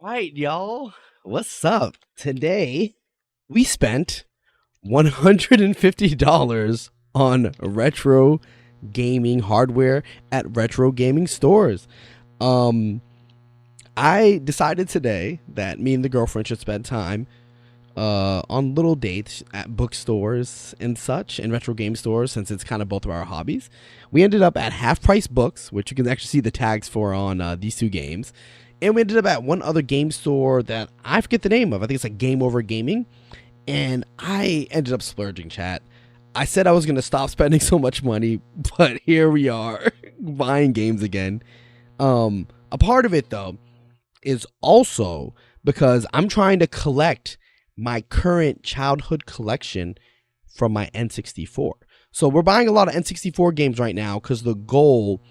Right, y'all. What's up? Today, we spent $150 on retro gaming hardware at retro gaming stores. I decided today that me and the girlfriend should spend time on little dates at bookstores and such, and retro game stores, since it's kind of both of our hobbies. We ended up at Half Price Books, which you can actually see the tags for on these two games. And we ended up at one other game store that I forget the name of. I think it's like Game Over Gaming. And I ended up splurging, chat. I said I was going to stop spending so much money, but here we are buying games again. A part of it, though, is also because I'm trying to collect my current childhood collection from my N64. So we're buying a lot of N64 games right now because the goal...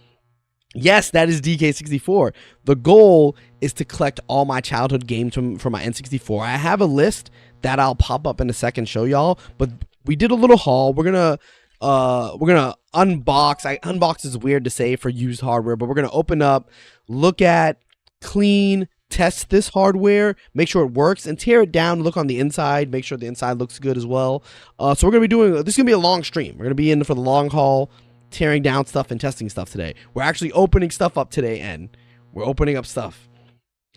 Yes, that is DK64. The goal is to collect all my childhood games from my N64. I have a list that I'll pop up in a second, show y'all. But we did a little haul. We're gonna unbox. Unbox is weird to say for used hardware, but we're gonna open up, look at, clean, test this hardware, make sure it works, and tear it down. Look on the inside, make sure the inside looks good as well. So we're gonna be doing. This is gonna be a long stream. We're gonna be in for the long haul, tearing down stuff and testing stuff today. We're actually opening stuff up today, and we're opening up stuff.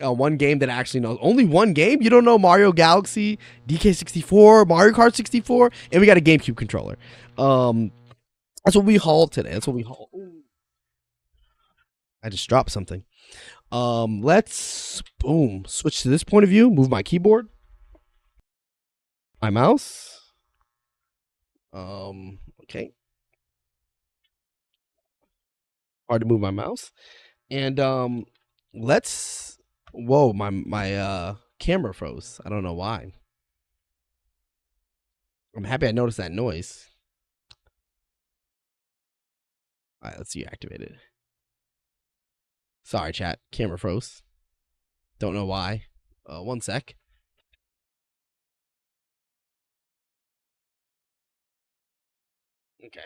One game that I actually know. Only one game? You don't know Mario Galaxy, DK64, Mario Kart 64, and we got a GameCube controller. That's what we hauled today. That's what we hauled. I just dropped something. Let's switch to this point of view. Move my keyboard, my mouse. Okay. Hard to move my mouse. And let's... Whoa, my camera froze. I don't know why. I'm happy I noticed that noise. Alright, let's deactivate it. Sorry, chat. Camera froze. Don't know why. One sec. Okay.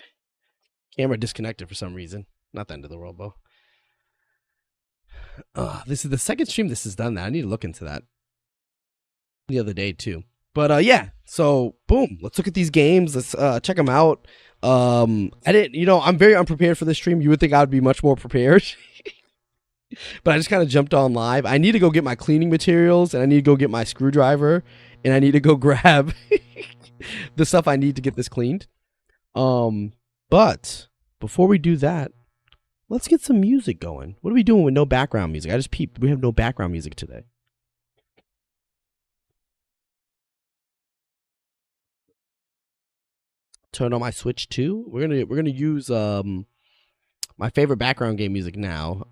Camera disconnected for some reason. Not the end of the world, though. This is the second stream this has done that. I need to look into that the other day, too. But, yeah. So, boom. Let's look at these games. Let's check them out. I'm very unprepared for this stream. You would think I would be much more prepared. But I just kind of jumped on live. I need to go get my cleaning materials, and I need to go get my screwdriver, and I need to go grab the stuff I need to get this cleaned. But before we do that, let's get some music going. What are we doing with no background music? I just peeped. We have no background music today. Turn on my Switch too. We're gonna use my favorite background game music now,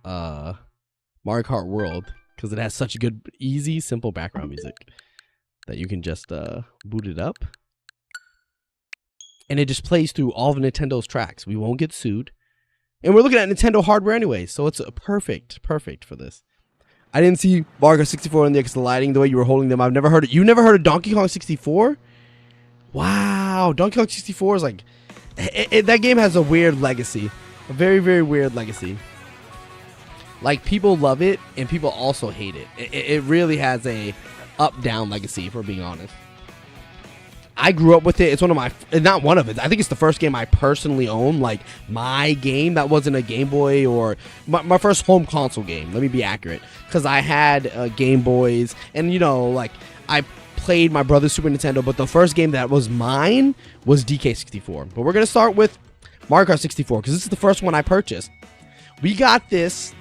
Mario Kart World, because it has such good, easy, simple background music that you can just boot it up, and it just plays through all of Nintendo's tracks. We won't get sued. And we're looking at Nintendo hardware anyway, so it's perfect for this. I didn't see Mario 64 in there because the lighting, the way you were holding them. I've never heard it. You never heard of Donkey Kong 64? Wow, Donkey Kong 64 is like... that game has a weird legacy. A very, very weird legacy. Like, people love it, and people also hate it. It really has a up-down legacy, if we're being honest. I grew up with it. It's one of my, not one of it. I think it's the first game I personally own. Like, my game that wasn't a Game Boy or my first home console game. Let me be accurate. Because I had Game Boys. And, I played my brother's Super Nintendo. But the first game that was mine was DK64. But we're going to start with Mario Kart 64. Because this is the first one I purchased. We got this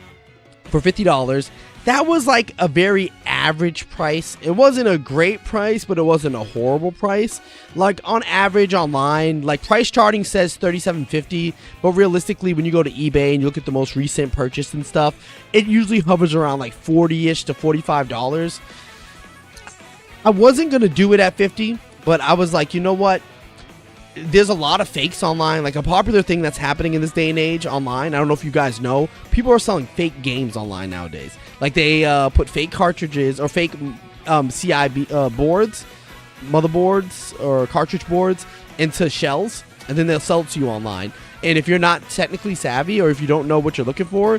for $50. That was like a very average price. It wasn't a great price, but it wasn't a horrible price. Like, on average online, like, price charting says $37.50, but realistically, when you go to eBay and you look at the most recent purchase and stuff, it usually hovers around like $40-ish to $45. I wasn't gonna do it at $50, but I was like, you know what? There's a lot of fakes online. Like, a popular thing that's happening in this day and age online, I don't know if you guys know, people are selling fake games online nowadays. Like, they put fake cartridges or fake CIB boards, motherboards or cartridge boards into shells, and then they'll sell it to you online. And if you're not technically savvy, or if you don't know what you're looking for,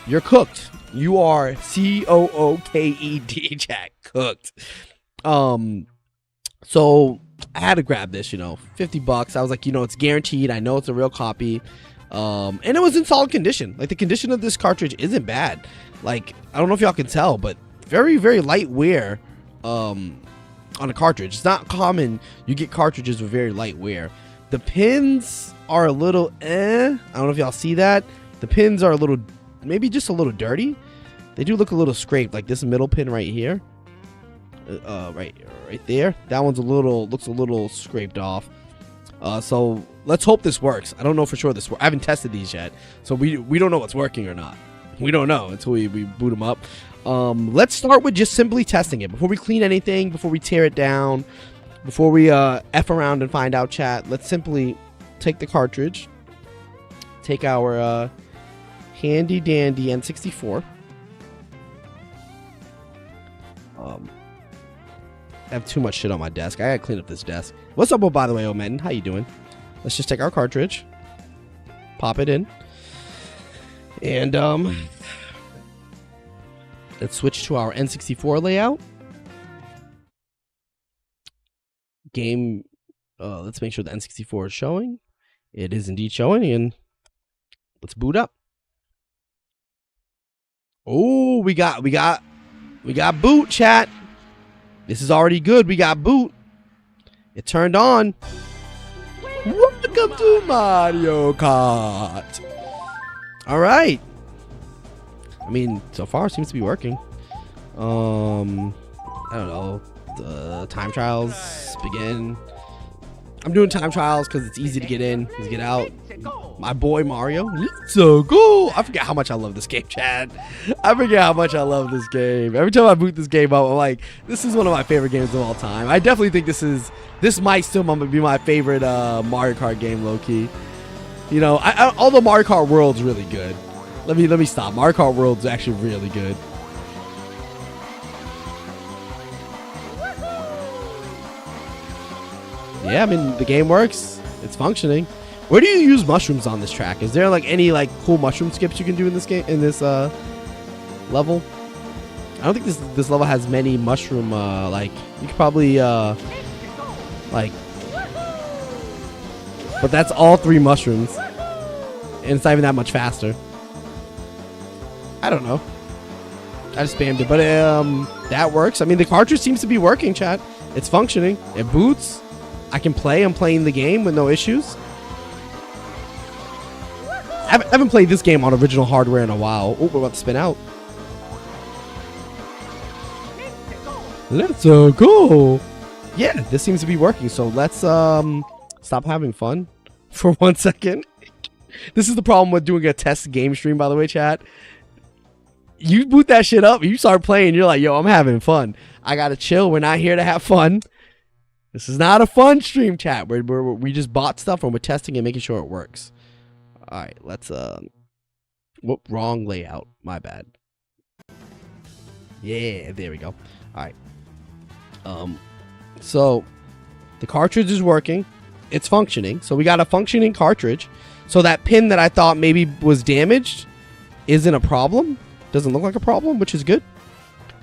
you're cooked. You are cooked, chat. Cooked. So I had to grab this, you know, $50. I was like, you know, it's guaranteed. I know it's a real copy. And it was in solid condition. Like, the condition of this cartridge isn't bad. Like, I don't know if y'all can tell, but very, very light wear on a cartridge. It's not common you get cartridges with very light wear. The pins are a little I don't know if y'all see that. The pins are a little, maybe just a little dirty. They do look a little scraped, like this middle pin right here. Right there. That one's looks a little scraped off. So let's hope this works. I don't know for sure this works. I haven't tested these yet, so we don't know what's working or not. We don't know until we boot them up. Let's start with just simply testing it before we clean anything, before we tear it down, before we F around and find out, chat. Let's simply take the cartridge, take our handy dandy N64. I have too much shit on my desk. I gotta clean up this desk. What's up, by the way, Omen? How you doing? Let's just take our cartridge, pop it in, and let's switch to our N64 layout. Game. Let's make sure the N64 is showing. It is indeed showing, and let's boot up. Oh, we got boot, chat. This is already good. We got boot. It turned on. Welcome to Mario Kart. All right. I mean, so far it seems to be working. I don't know. The time trials begin. I'm doing time trials because it's easy to get in, easy to get out. My boy Mario, let's go. I forget how much I love this game, Chad. I forget how much I love this game. Every time I boot this game up, I'm like, this is one of my favorite games of all time. I definitely think this might still be my favorite Mario Kart game, low key. You know, although Mario Kart World's really good. Let me stop. Mario Kart World's actually really good. Yeah, I mean, the game works. It's functioning. Where do you use mushrooms on this track? Is there like any like cool mushroom skips you can do in this game, in this level? I don't think this level has many mushroom like you could probably like, but that's all 3 mushrooms, and it's not even that much faster. I don't know. I just spammed it, but that works. I mean, the cartridge seems to be working, chat. It's functioning. It boots. I can play. I'm playing the game with no issues. I haven't played this game on original hardware in a while. Oh, we're about to spin out. Let's go. Yeah, this seems to be working. So let's stop having fun for 1 second. This is the problem with doing a test game stream, by the way, chat. You boot that shit up, you start playing, you're like, yo, I'm having fun. I gotta chill. We're not here to have fun. This is not a fun stream, chat. We just bought stuff and we're testing and making sure it works. All right, let's whoop, wrong layout. My bad. Yeah, there we go. All right. So the cartridge is working. It's functioning. So we got a functioning cartridge. So that pin that I thought maybe was damaged isn't a problem. Doesn't look like a problem, which is good.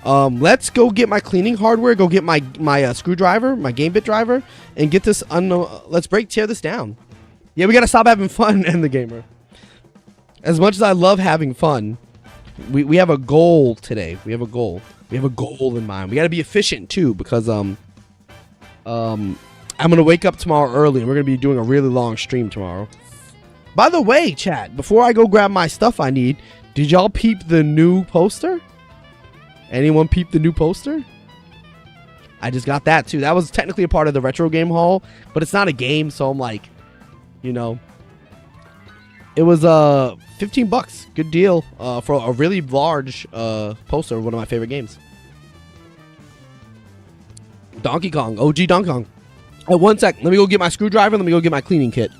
Let's go get my cleaning hardware. Go get my screwdriver, my game bit driver, and get this. Let's tear this down. Yeah, we gotta stop having fun, and the gamer. As much as I love having fun, we have a goal today. We have a goal. We have a goal in mind. We gotta be efficient too, because I'm gonna wake up tomorrow early, and we're gonna be doing a really long stream tomorrow. By the way, chat, before I go grab my stuff I need, did y'all peep the new poster? Anyone peep the new poster? I just got that too. That was technically a part of the retro game haul, but it's not a game, so I'm like, you know, it was $15. Good deal for a really large poster of one of my favorite games. Donkey Kong, OG Donkey Kong. Oh, 1 sec. Let me go get my screwdriver. Let me go get my cleaning kit.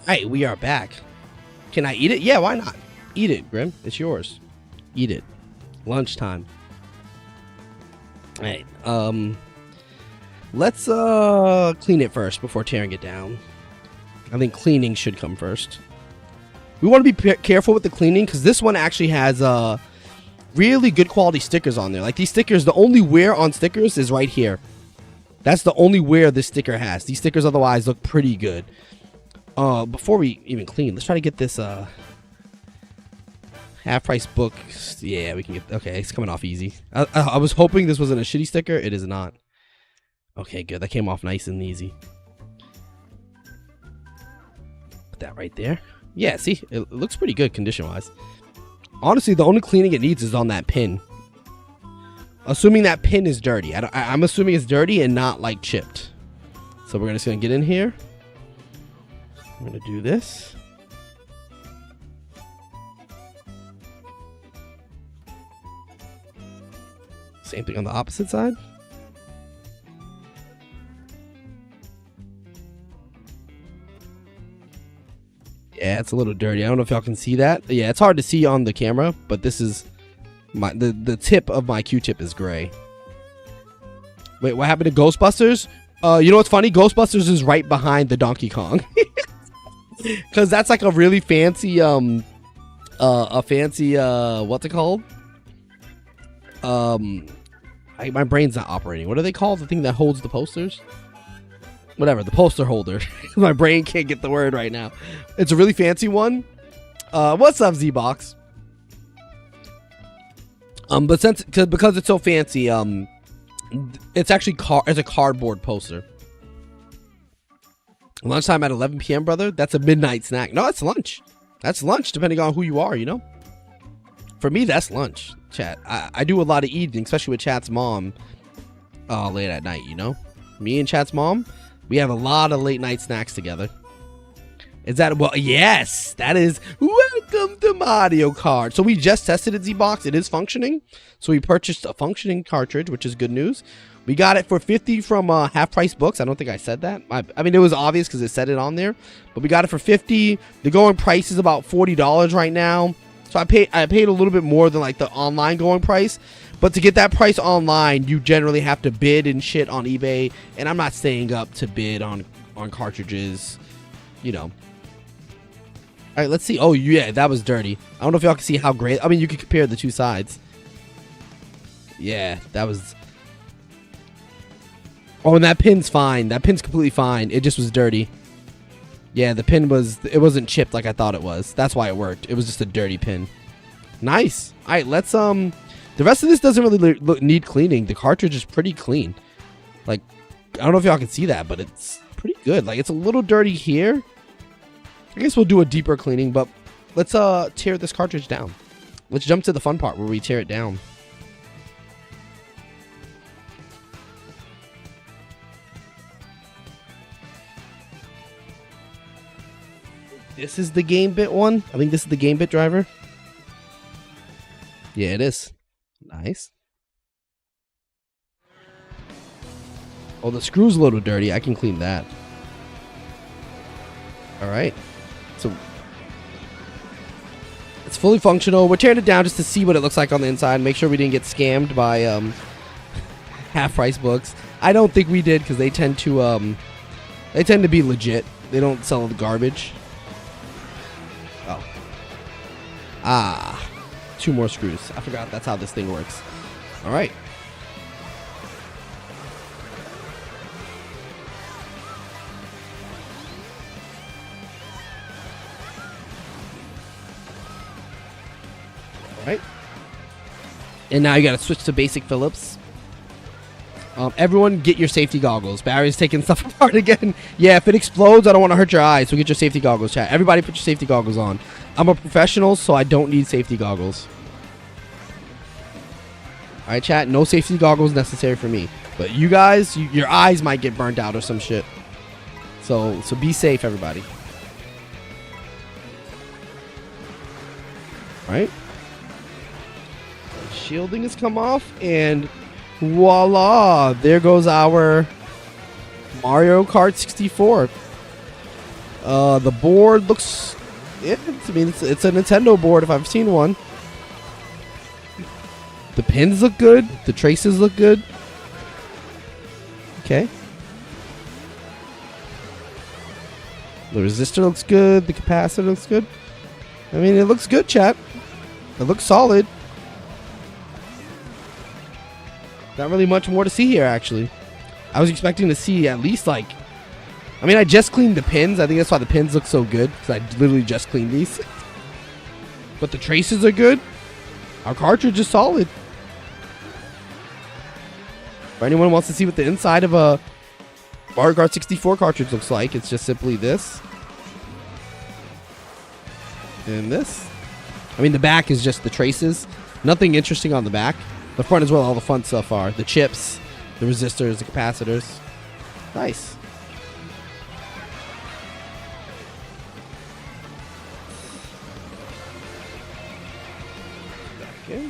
Alright, we are back. Can I eat it? Yeah, why not? Eat it, Grim. It's yours. Eat it. Lunchtime. Alright, let's clean it first before tearing it down. I think cleaning should come first. We want to be careful with the cleaning because this one actually has really good quality stickers on there. Like these stickers, the only wear on stickers is right here. That's the only wear this sticker has. These stickers otherwise look pretty good. Before we even clean, let's try to get this half-price book. Yeah, we can get. Okay, it's coming off easy. I was hoping this wasn't a shitty sticker. It is not. Okay, good. That came off nice and easy. Put that right there. Yeah, see, it looks pretty good condition-wise. Honestly, the only cleaning it needs is on that pin. Assuming that pin is dirty. I'm assuming it's dirty and not like chipped. So we're just gonna get in here. I'm gonna do this. Same thing on the opposite side. Yeah, it's a little dirty. I don't know if y'all can see that. Yeah, it's hard to see on the camera, but this is the tip of my Q-tip is gray. Wait, what happened to Ghostbusters? You know what's funny? Ghostbusters is right behind the Donkey Kong. Cause that's like a really fancy what's it called? My brain's not operating. What are they called? The thing that holds the posters? Whatever, the poster holder. My brain can't get the word right now. It's a really fancy one. What's up, Z-Box? But because it's so fancy, it's actually it's a cardboard poster. Lunchtime at 11 p.m., brother? That's a midnight snack. No, it's lunch. That's lunch, depending on who you are, you know? For me, that's lunch, chat. I do a lot of eating, especially with chat's mom late at night, you know? Me and chat's mom, we have a lot of late night snacks together. Is that, well, yes, that is, welcome to Mario Kart. So we just tested it, Z-Box. It is functioning. So we purchased a functioning cartridge, which is good news. We got it for 50 from Half Price Books. I don't think I said that. I mean, it was obvious because it said it on there. But we got it for 50. The going price is about $40 right now. So I paid a little bit more than like the online going price. But to get that price online, you generally have to bid and shit on eBay. And I'm not staying up to bid on cartridges, you know. All right, let's see. Oh, yeah, that was dirty. I don't know if y'all can see how great. I mean, you can compare the two sides. Yeah, that was. Oh, and that pin's fine. That pin's completely fine. It just was dirty. Yeah, the pin it wasn't chipped like I thought it was. That's why it worked. It was just a dirty pin. Nice. All right, let's the rest of this doesn't really need cleaning. The cartridge is pretty clean. Like, I don't know if y'all can see that, but it's pretty good. Like, it's a little dirty here. I guess we'll do a deeper cleaning, but let's tear this cartridge down. Let's jump to the fun part where we tear it down. This is the game bit one. I think this is the game bit driver. Yeah, it is. Nice. Oh, the screw's a little dirty. I can clean that. All right. So it's fully functional. We're tearing it down just to see what it looks like on the inside. Make sure we didn't get scammed by Half Price Books. I don't think we did because they tend to be legit. They don't sell the garbage. Oh. Ah. 2 more screws. I forgot that's how this thing works. All right. Right, and now you gotta switch to basic Phillips. Everyone get your safety goggles. Barry's taking stuff apart again. Yeah, if it explodes, I don't want to hurt your eyes, so get your safety goggles, chat. Everybody put your safety goggles on. I'm a professional, so I don't need safety goggles. Alright, chat, no safety goggles necessary for me. But you guys, your eyes might get burnt out or some shit. So be safe, everybody. Alright. Shielding has come off, and voila, there goes our Mario Kart 64. The board looks. I mean, it's a Nintendo board if I've seen one. The pins look good. The traces look good. Okay. The resistor looks good. The capacitor looks good. I mean, it looks good, chat. It looks solid. Not really much more to see here, actually. I was expecting to see at least like... I mean, I just cleaned the pins. I think that's why the pins look so good, because I literally just cleaned these. But the traces are good. Our cartridge is solid. For anyone who wants to see what the inside of a Mario Kart 64 cartridge looks like, it's just simply this. And this. I mean, the back is just the traces. Nothing interesting on the back. The front is where all the fun stuff are. The chips, the resistors, the capacitors. Nice. Okay.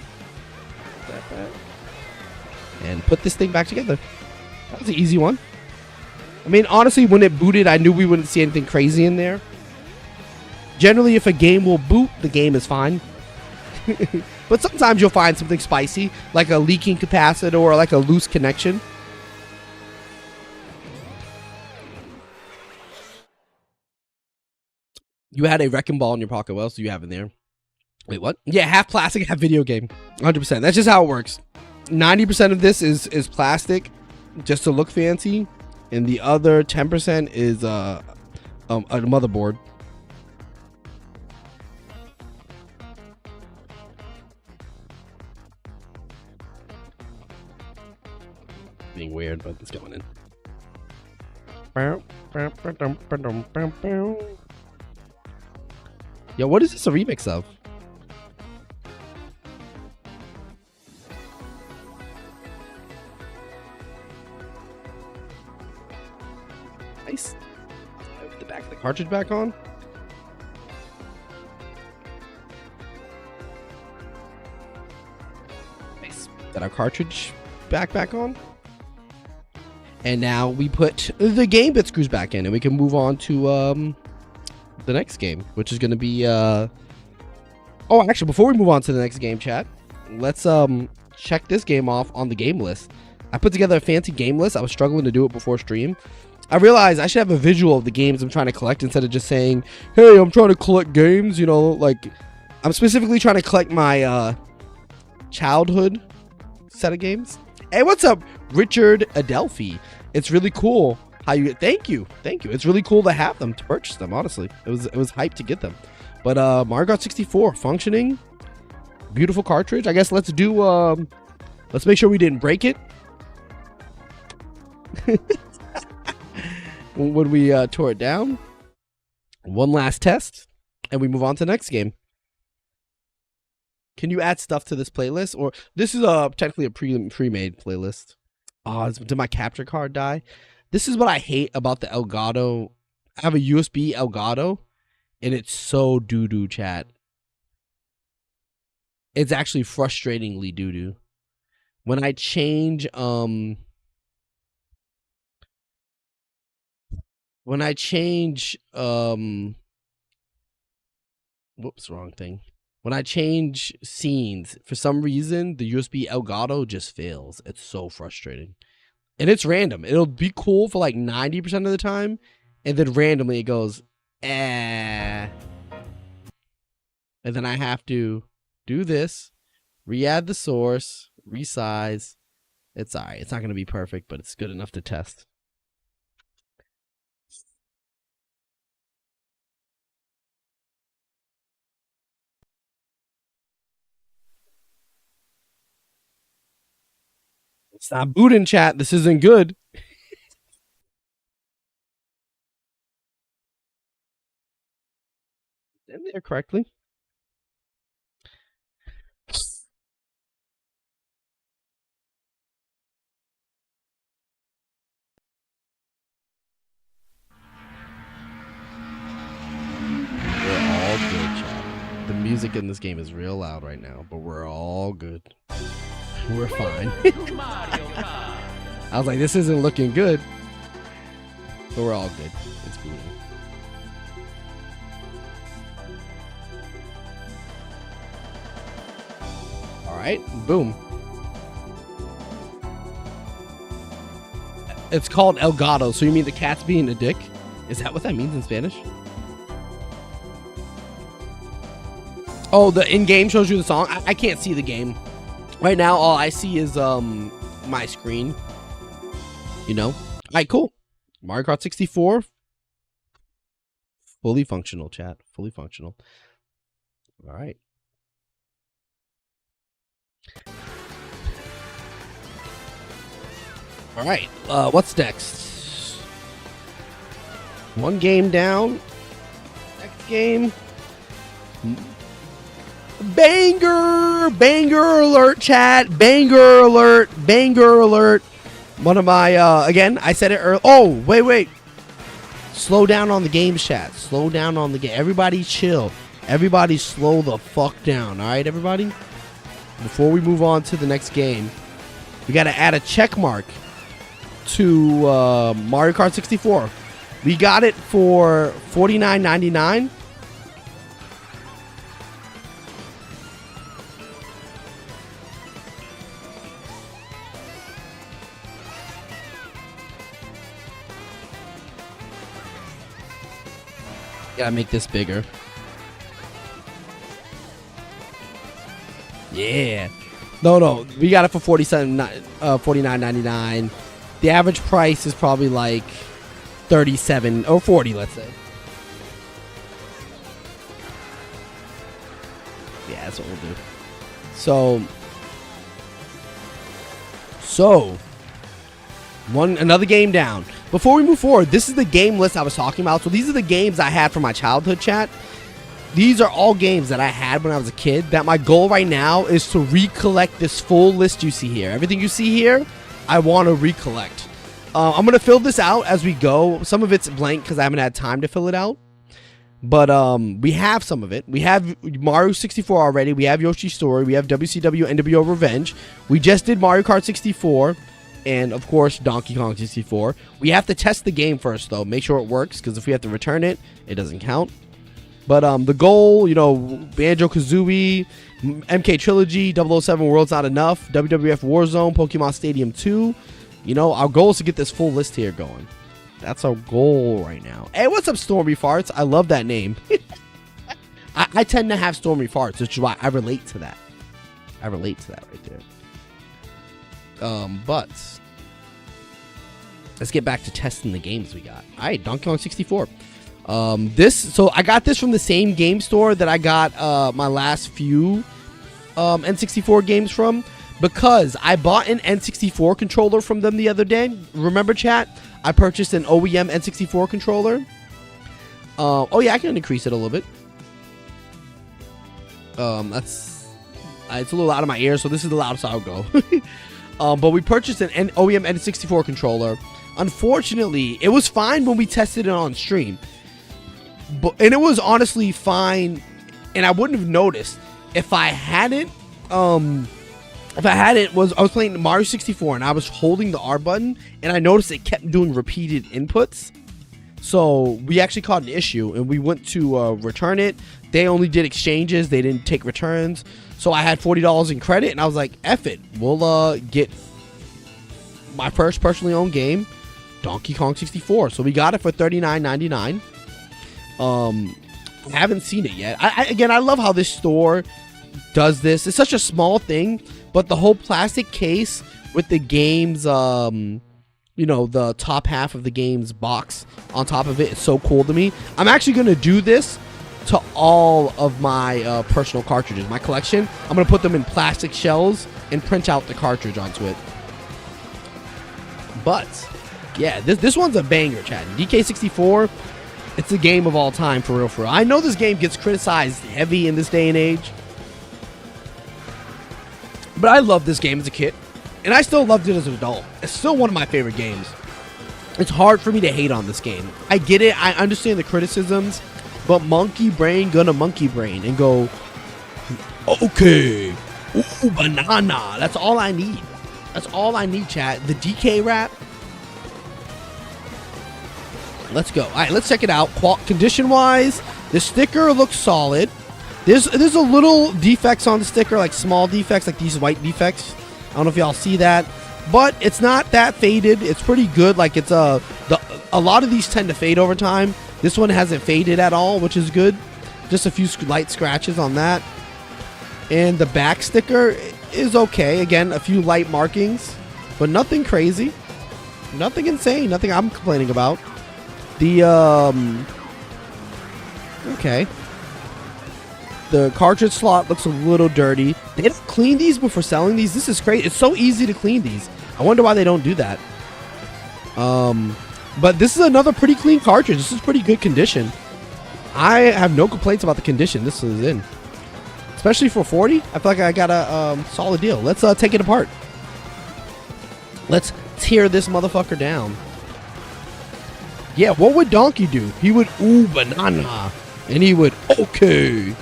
And put this thing back together. That was an easy one. I mean, honestly, when it booted, I knew we wouldn't see anything crazy in there. Generally, if a game will boot, the game is fine. But sometimes you'll find something spicy, like a leaking capacitor or like a loose connection. You had a wrecking ball in your pocket. What else do you have in there? Wait, what? Yeah, half plastic, half video game. 100%. That's just how it works. 90% of this is plastic, just to look fancy, and the other 10% is a motherboard. Being weird, but it's going in. Yo, what is this a remix of? Nice. Put the back of the cartridge back on. Nice. Got our cartridge back on. And now we put the game bit screws back in, and we can move on to the next game, which is going to be oh, actually, before we move on to the next game, chat, let's check this game off on the game list. I put together a fancy game list. I was struggling to do it before stream. I realized I should have a visual of the games I'm trying to collect instead of just saying, hey, I'm trying to collect games, you know, like I'm specifically trying to collect my childhood set of games. Hey, what's up, Richard Adelphi? It's really cool how you thank you. It's really cool to have them, to purchase them. Honestly, it was hype to get them. But Mario Kart 64 functioning, beautiful cartridge. I guess let's do let's make sure we didn't break it when we tore it down. One last test, and we move on to the next game. Can you add stuff to this playlist? Or this is technically a pre-made playlist. Oh, did my capture card die? This is what I hate about the Elgato. I have a USB Elgato, and it's so doo-doo, chat. It's actually frustratingly doo-doo. When I change whoops, wrong thing. When I change scenes, for some reason, the USB Elgato just fails. It's so frustrating. And it's random. It'll be cool for like 90% of the time, and then randomly it goes, eh. And then I have to do this, re-add the source, resize. It's alright. It's not going to be perfect, but it's good enough to test. It's not booting, chat. This isn't good. In there correctly. We're all good, chat. The music in this game is real loud right now, but we're all good. We're fine. I was like, this isn't looking good, but we're all good. It's booting. right, boom. It's called El Gato. So you mean the cat's being a dick? Is that what that means in Spanish? Oh, the in-game shows you the song. I can't see the game right now. All I see is my screen. You know. All right, cool. Mario Kart 64. Fully functional, chat. Fully functional. All right. All right. What's next? One game down. Next game. Banger! Banger alert, chat. Banger alert. Banger alert. One of my, again, I said it earlier. Oh, wait. Slow down on the game, chat. Slow down on the game. Everybody chill. Everybody slow the fuck down. All right, everybody? Before we move on to the next game, we got to add a check mark to Mario Kart 64. We got it for $49.99. Gotta make this bigger. Yeah. No. We got it for $49.99. The average price is probably like $37 or $40, let's say. Yeah, that's what we'll do. So another game down. Before we move forward, this is the game list I was talking about. So these are the games I had from my childhood, chat. These are all games that I had when I was a kid. That my goal right now is to recollect this full list you see here. Everything you see here, I want to recollect. I'm going to fill this out as we go. Some of it's blank because I haven't had time to fill it out. But we have some of it. We have Mario 64 already. We have Yoshi's Story. We have WCW NWO Revenge. We just did Mario Kart 64. And, of course, Donkey Kong 64. We have to test the game first, though. Make sure it works, because if we have to return it, it doesn't count. But the goal, you know, Banjo-Kazooie, MK Trilogy, 007 World's Not Enough, WWF Warzone, Pokemon Stadium 2. You know, our goal is to get this full list here going. That's our goal right now. Hey, what's up, Stormy Farts? I love that name. I tend to have Stormy Farts, which is why I relate to that. I relate to that right there. But let's get back to testing the games we got. All right, Donkey Kong 64. So I got this from the same game store that I got my last few N64 games from, because I bought an N64 controller from them the other day. Remember, chat? I purchased an OEM N64 controller. Oh yeah, I can increase it a little bit. It's a little out of my ear, so this is the loudest I'll go. But we purchased an OEM N64 controller. Unfortunately, it was fine when we tested it on stream. And it was honestly fine, and I wouldn't have noticed if I hadn't. I was playing Mario 64 and I was holding the R button, and I noticed it kept doing repeated inputs. So we actually caught an issue, and we went to return it. They only did exchanges; they didn't take returns. So I had $40 in credit, and I was like, "F it, we'll get my first personally owned game, Donkey Kong 64." So we got it for $39.99. I haven't seen it yet. I love how this store does this. It's such a small thing, but the whole plastic case with the game's, you know, the top half of the game's box on top of it is so cool to me. I'm actually going to do this to all of my personal cartridges. My collection, I'm going to put them in plastic shells and print out the cartridge onto it. But, yeah, this one's a banger, chat. DK64, it's a game of all time, for real, for real. I know this game gets criticized heavy in this day and age, but I loved this game as a kid, and I still loved it as an adult. It's still one of my favorite games. It's hard for me to hate on this game. I get it. I understand the criticisms, but monkey brain gonna monkey brain and go, okay, ooh, banana. That's all I need. That's all I need, chat. The DK rap. Let's go. All right, let's check it out. Condition-wise, the sticker looks solid. There's a little defects on the sticker, like small defects, like these white defects. I don't know if y'all see that, but it's not that faded. It's pretty good. Like it's a lot of these tend to fade over time. This one hasn't faded at all, which is good. Just a few light scratches on that. And the back sticker is okay. Again, a few light markings, but nothing crazy. Nothing insane. Nothing I'm complaining about. Okay. The cartridge slot looks a little dirty. They don't clean these before selling these. This is great. It's so easy to clean these. I wonder why they don't do that. But this is another pretty clean cartridge. This is pretty good condition. I have no complaints about the condition this is in. Especially for 40, I feel like I got a solid deal. Let's take it apart. Let's tear this motherfucker down. Yeah, what would Donkey do? He would ooh banana. And he would okay.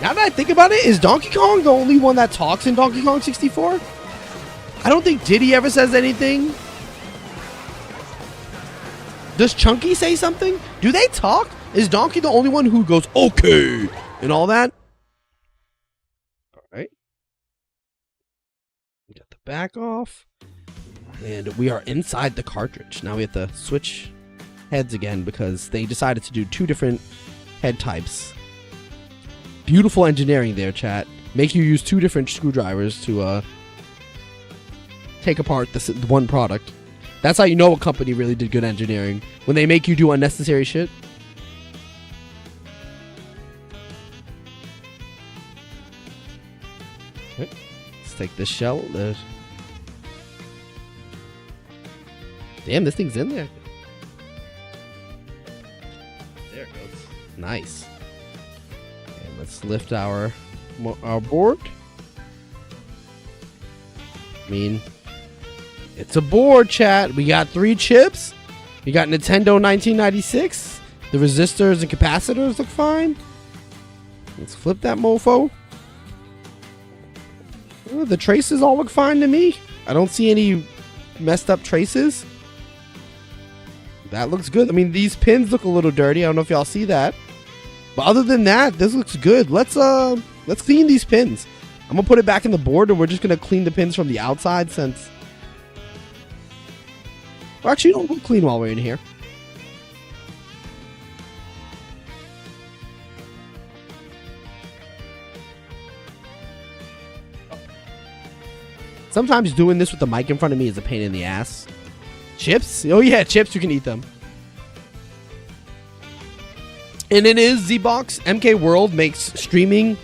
Now that I think about it, is Donkey Kong the only one that talks in Donkey Kong 64? I don't think Diddy ever says anything. Does Chunky say something? Do they talk? Is Donkey the only one who goes okay and all that? All right. We got the back off. And we are inside the cartridge. Now we have to switch heads again because they decided to do two different head types. Beautiful engineering there, chat. Make you use two different screwdrivers to take apart this one product. That's how you know a company really did good engineering. When they make you do unnecessary shit. Okay. Let's take this shell. Damn, this thing's in there. There it goes. Nice. And let's lift our board. I mean, it's a board, chat. We got 3 chips. We got Nintendo 1996. The resistors and capacitors look fine. Let's flip that mofo. Oh, the traces all look fine to me. I don't see any messed up traces. That looks good. I mean, these pins look a little dirty. I don't know if y'all see that. But other than that, this looks good. Let's clean these pins. I'm gonna put it back in the board, and we're just gonna clean the pins from the outside since. Well, actually, we'll clean while we're in here. Sometimes doing this with the mic in front of me is a pain in the ass. Chips? Oh yeah, chips, you can eat them. And it is Z-Box. MK World makes streaming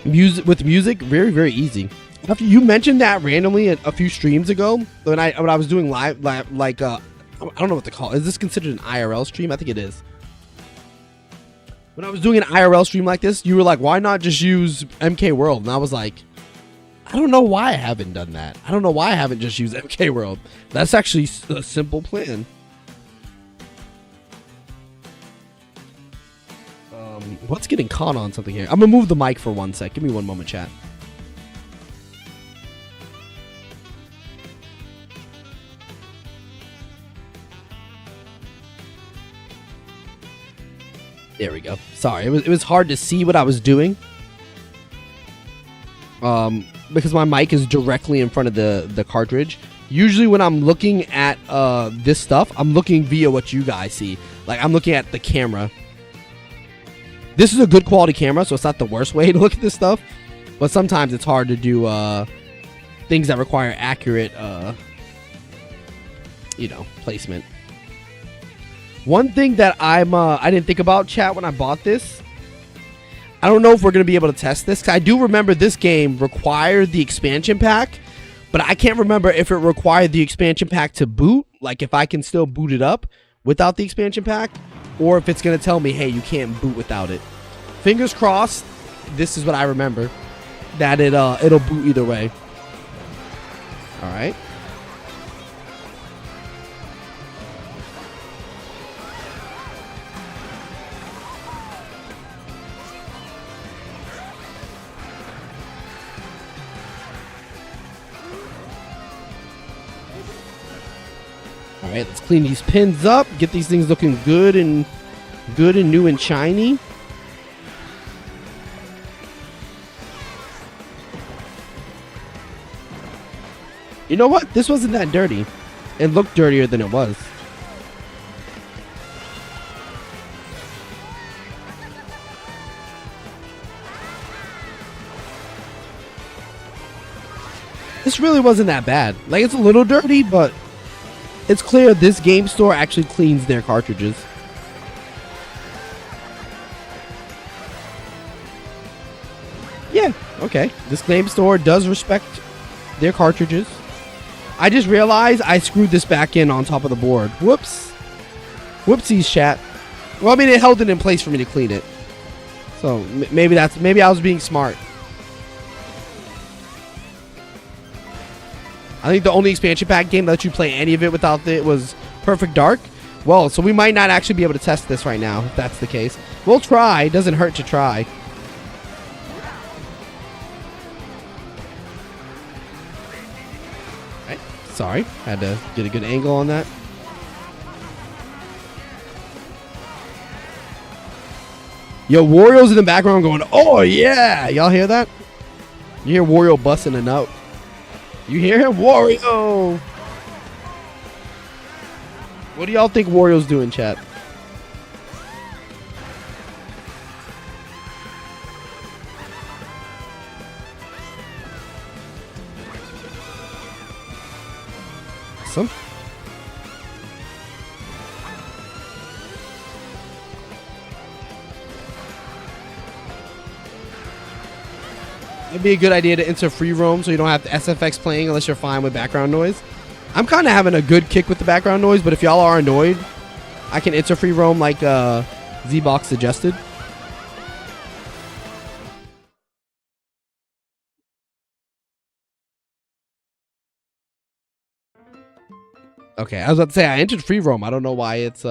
music very, very easy. After you mentioned that randomly a few streams ago, when I was doing live like I don't know what to call it. Is this considered an IRL stream? I think it is. When I was doing an IRL stream like this, you were like, why not just use MK World? And I was like, I don't know why I haven't done that. I don't know why I haven't just used MK World. That's actually a simple plan. What's getting caught on something here? I'm gonna move the mic for 1 sec. Give me 1 moment, chat. There we go. Sorry, it was hard to see what I was doing. Because my mic is directly in front of the cartridge. Usually when I'm looking at this stuff, I'm looking via what you guys see. Like, I'm looking at the camera. This is a good quality camera, so it's not the worst way to look at this stuff. But sometimes it's hard to do things that require accurate, placement. One thing that I didn't think about, chat, when I bought this. I don't know if we're going to be able to test this. 'Cause I do remember this game required the expansion pack. But I can't remember if it required the expansion pack to boot. Like, if I can still boot it up without the expansion pack. Or if it's going to tell me, hey, you can't boot without it. Fingers crossed, this is what I remember. That it'll boot either way. Alright. Alright, let's clean these pins up. Get these things looking good and Good and new and shiny. You know what? This wasn't that dirty. It looked dirtier than it was. This really wasn't that bad. Like, it's a little dirty, but it's clear this game store actually cleans their cartridges. Yeah, okay. This game store does respect their cartridges. I just realized I screwed this back in on top of the board. Whoops. Whoopsies, chat. Well, I mean, it held it in place for me to clean it. So maybe I was being smart. I think the only expansion pack game that lets you play any of it without it was Perfect Dark. Well, so we might not actually be able to test this right now, if that's the case. We'll try. It doesn't hurt to try. Right. Sorry. Had to get a good angle on that. Yo, Wario's in the background going, oh, yeah. Y'all hear that? You hear Wario busting a note. You hear him? Wario! What do y'all think Wario's doing, chat? Awesome. It'd be a good idea to enter free roam so you don't have the SFX playing unless you're fine with background noise. I'm kind of having a good kick with the background noise, but if y'all are annoyed, I can enter free roam like Z-Box suggested. Okay, I was about to say I entered free roam. I don't know why it's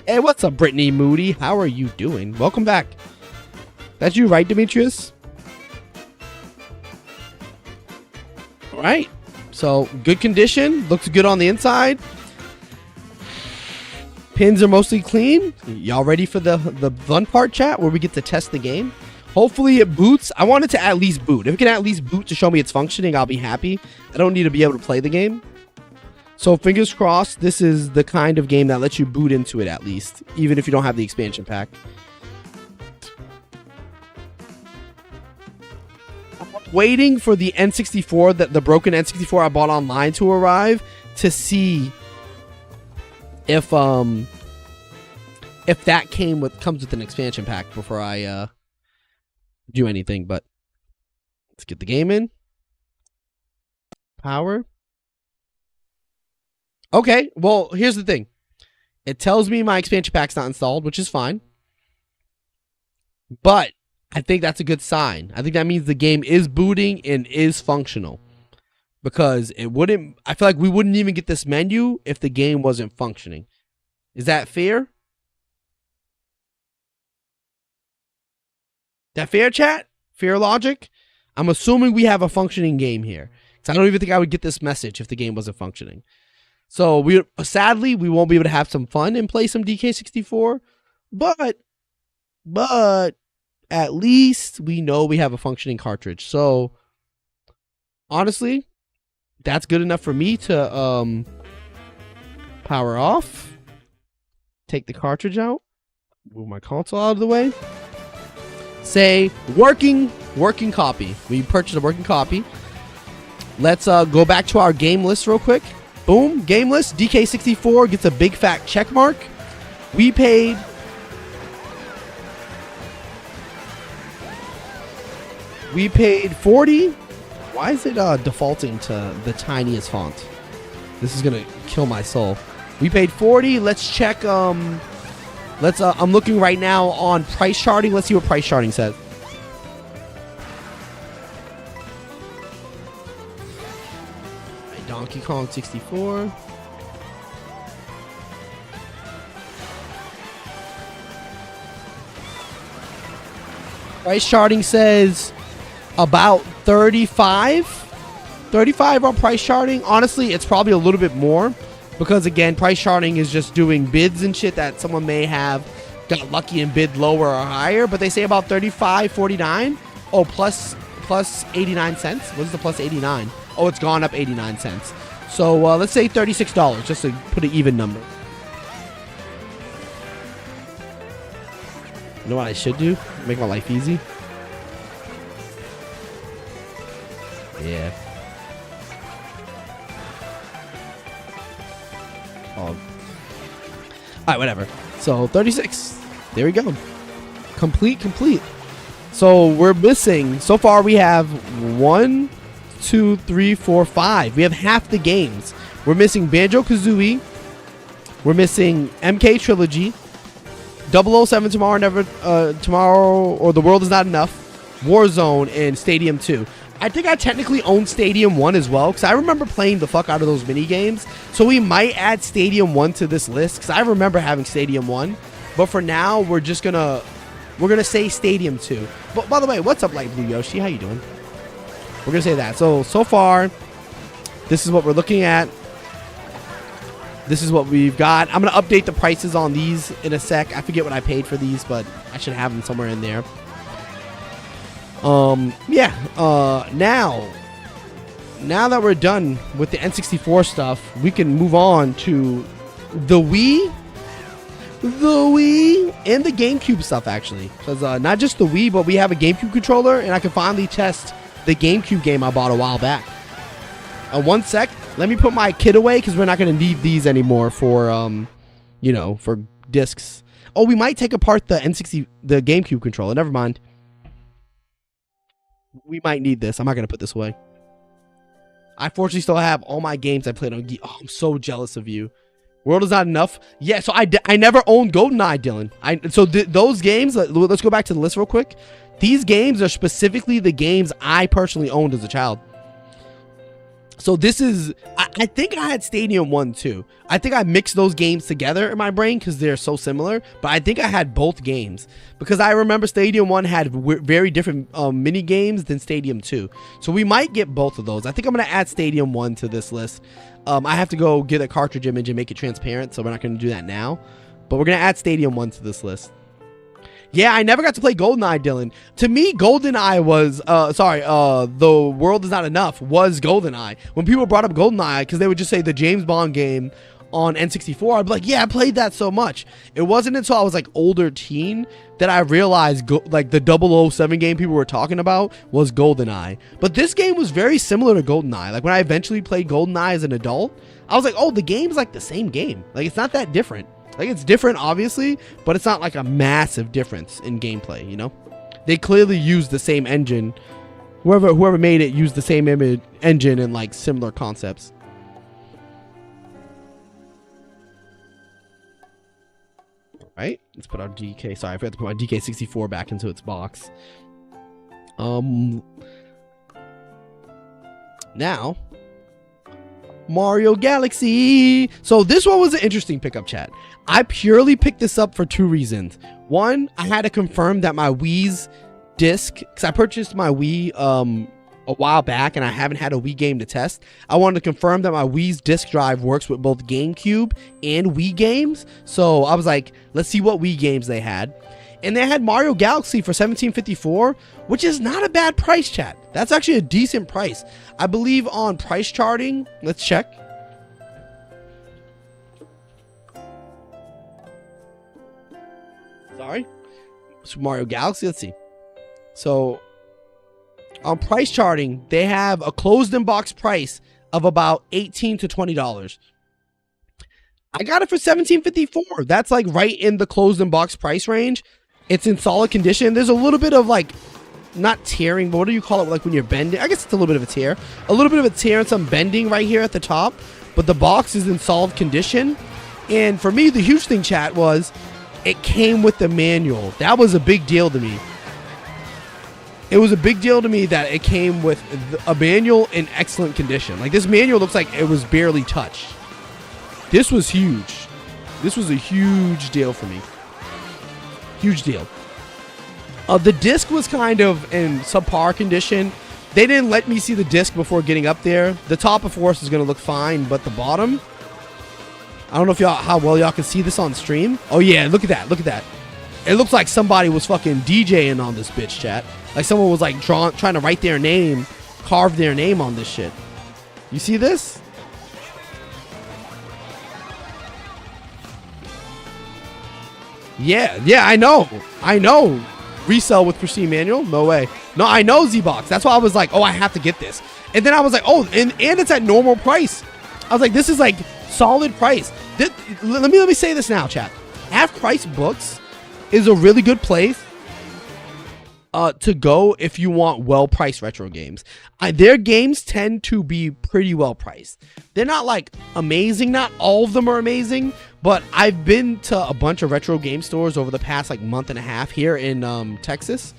Hey, what's up, Brittany Moody? How are you doing? Welcome back. That's you, right, Demetrius? All right. So, good condition. Looks good on the inside. Pins are mostly clean. Y'all ready for the fun part, chat, where we get to test the game? Hopefully it boots. I want it to at least boot. If it can at least boot to show me it's functioning, I'll be happy. I don't need to be able to play the game. So fingers crossed, this is the kind of game that lets you boot into it at least, even if you don't have the expansion pack. I'm waiting for the N64, the broken N64 I bought online to arrive to see if that comes with an expansion pack before I do anything. But let's get the game in. Power. Okay, well, here's the thing. It tells me my expansion pack's not installed, which is fine. But I think that's a good sign. I think that means the game is booting and is functional. Because I feel like we wouldn't even get this menu if the game wasn't functioning. Is that fair? That fair, chat? Fair logic? I'm assuming we have a functioning game here. Because I don't even think I would get this message if the game wasn't functioning. So sadly we won't be able to have some fun and play some DK64, but at least we know we have a functioning cartridge. So honestly, that's good enough for me to power off, take the cartridge out, move my console out of the way. Say working copy. We purchased a working copy. Let's go back to our game list real quick. Boom, game list. DK64 gets a big fat check mark. We paid $40. Why is it defaulting to the tiniest font? This is gonna kill my soul. We paid $40. Let's check. I'm looking right now on price charting. Let's see what price charting says. Donkey Kong 64. Price charting says about 35. $35 on price charting. Honestly, it's probably a little bit more because, again, price charting is just doing bids and shit that someone may have got lucky and bid lower or higher. But they say about $35.49. Oh, plus 89 cents. What is the plus 89? Oh, it's gone up 89 cents. So let's say $36 just to put an even number. You know what I should do? Make my life easy. Yeah. All right, whatever. So 36. There we go. Complete. So we're missing. So far we have 1, 2, 3, 4, 5. We have half the games. We're missing Banjo-Kazooie. We're missing MK Trilogy. 007 Tomorrow or The World Is Not Enough. Warzone and Stadium 2. I think I technically own Stadium 1 as well because I remember playing the fuck out of those mini games. So we might add Stadium 1 to this list because I remember having Stadium 1. But for now, we're gonna say Stadium 2. But by the way, what's up, Light Blue Yoshi? How you doing? We're gonna say that. So far, this is what we're looking at. This is what we've got. I'm gonna update the prices on these in a sec. I forget what I paid for these, but I should have them somewhere in there. Now that we're done with the N64 stuff, we can move on to the Wii, and the GameCube stuff, actually. Because not just the Wii, but we have a GameCube controller, and I can finally test the GameCube game I bought a while back. One sec. Let me put my kit away, because we're not going to need these anymore for, for discs. Oh, we might take apart the GameCube controller. Never mind. We might need this. I'm not going to put this away. I fortunately still have all my games I played on. Oh, I'm so jealous of you. World Is Not Enough. Yeah, so I never owned GoldenEye, Dylan. Those games, let's go back to the list real quick. These games are specifically the games I personally owned as a child. So this is, I think I had Stadium 1 too. I think I mixed those games together in my brain because they're so similar. But I think I had both games because I remember Stadium 1 had very different mini games than Stadium 2. So we might get both of those. I think I'm going to add Stadium 1 to this list. I have to go get a cartridge image and make it transparent. So we're not going to do that now. But we're going to add Stadium 1 to this list. Yeah, I never got to play GoldenEye, Dylan. To me, GoldenEye was, The World Is Not Enough was GoldenEye. When people brought up GoldenEye, because they would just say the James Bond game on N64, I'd be like, yeah, I played that so much. It wasn't until I was like older teen that I realized the 007 game people were talking about was GoldenEye. But this game was very similar to GoldenEye. Like when I eventually played GoldenEye as an adult, I was like, oh, the game's like the same game. Like it's not that different. Like it's different, obviously, but it's not like a massive difference in gameplay, you know? They clearly used the same engine. Whoever made it used the same engine and like similar concepts. All right, let's put our DK. Sorry, I forgot to put my DK64 back into its box. Now, Mario Galaxy. So this one was an interesting pickup, chat. I purely picked this up for two reasons. One, I had to confirm that my Wii's disc, because I purchased my Wii a while back and I haven't had a Wii game to test. I wanted to confirm that my Wii's disc drive works with both GameCube and Wii games. So I was like, let's see what Wii games they had. And they had Mario Galaxy for $17.54, which is not a bad price, chat. That's actually a decent price. I believe on price charting, let's check. Sorry. Super Mario Galaxy, let's see. So on price charting, they have a closed in box price of about $18 to $20. I got it for $17.54. That's like right in the closed in box price range. It's in solid condition. There's a little bit of like, not tearing, but what do you call it? Like when you're bending, I guess it's a little bit of a tear. A little bit of a tear and some bending right here at the top. But the box is in solid condition. And for me, the huge thing, chat, was it came with the manual. That was a big deal to me. It was a big deal to me that it came with a manual in excellent condition. Like this manual looks like it was barely touched. This was huge. This was a huge deal for me. Huge deal. The disc was kind of in subpar condition. They didn't let me see the disc before getting up there. The top, of course, is going to look fine, but the bottom, I don't know if y'all how well y'all can see this on stream. Oh yeah, look at that. Look at that. It looks like somebody was fucking DJing on this bitch, chat. Like someone was like trying to write their name, carve their name on this shit. You see this? Yeah, I know. Resell with pristine manual? No way. No, I know Z-Box. That's why I was like, oh, I have to get this. And then I was like, oh, and it's at normal price. I was like, this is like solid price. Let me say this now, chat. Half Price Books is a really good place to go if you want well-priced retro games. Their games tend to be pretty well-priced. They're not like amazing. Not all of them are amazing, but I've been to a bunch of retro game stores over the past like month and a half here in Texas,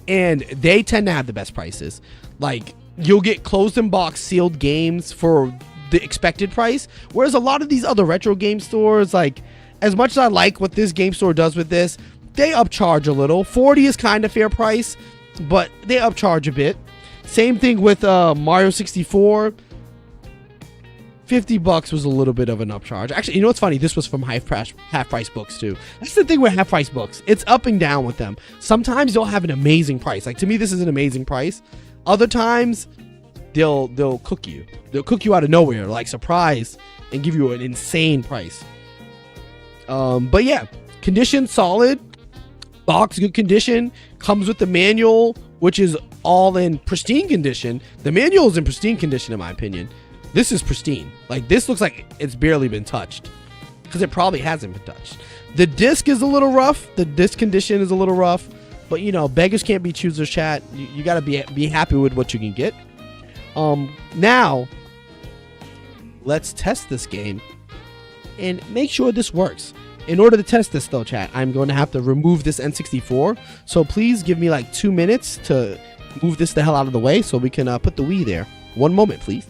and they tend to have the best prices. Like you'll get closed in box sealed games for the expected price, whereas a lot of these other retro game stores, like as much as I like what this game store does with this, they upcharge a little. 40 is kind of fair price, but they upcharge a bit. Same thing with Mario 64. $50 was a little bit of an upcharge. Actually, you know what's funny? This was from half price books too. That's the thing with half price books. It's up and down with them. Sometimes they'll have an amazing price. Like to me, this is an amazing price. Other times, they'll cook you. They'll cook you out of nowhere, like surprise, and give you an insane price. But yeah, condition solid. Box good condition. Comes with the manual, which is all in pristine condition. The manual is in pristine condition, in my opinion. This is pristine. Like this looks like it's barely been touched, because it probably hasn't been touched. The disc is a little rough. The disc condition is a little rough, but you know, beggars can't be choosers, chat. You gotta be happy with what you can get. Now let's test this game and make sure this works. In order to test this though, chat, I'm going to have to remove this N64. So please give me like 2 minutes to move this the hell out of the way so we can put the Wii there. 1 moment, please.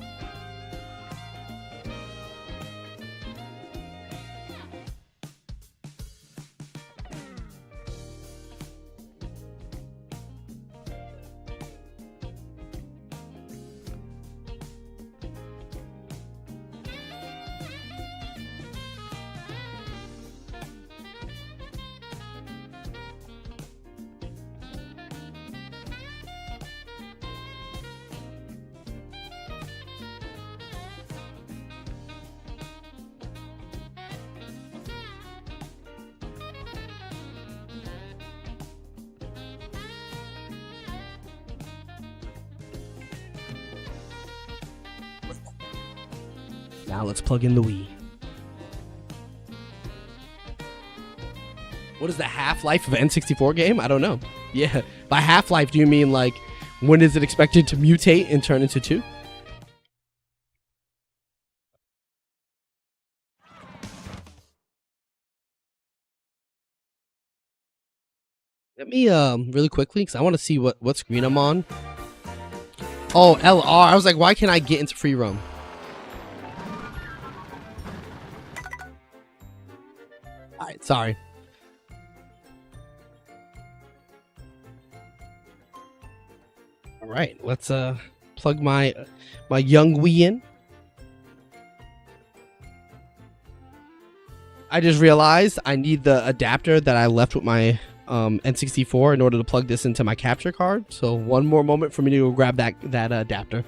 Now let's plug in the Wii. What is the half-life of an N64 game? I don't know. Yeah, by half-life, do you mean like when is it expected to mutate and turn into 2? Let me really quickly, because I want to see what screen I'm on. Oh, LR. I was like, why can't I get into free roam? Alright, sorry. Alright, let's plug my young Wii in. I just realized I need the adapter that I left with my N64 in order to plug this into my capture card. So one more moment for me to go grab that adapter.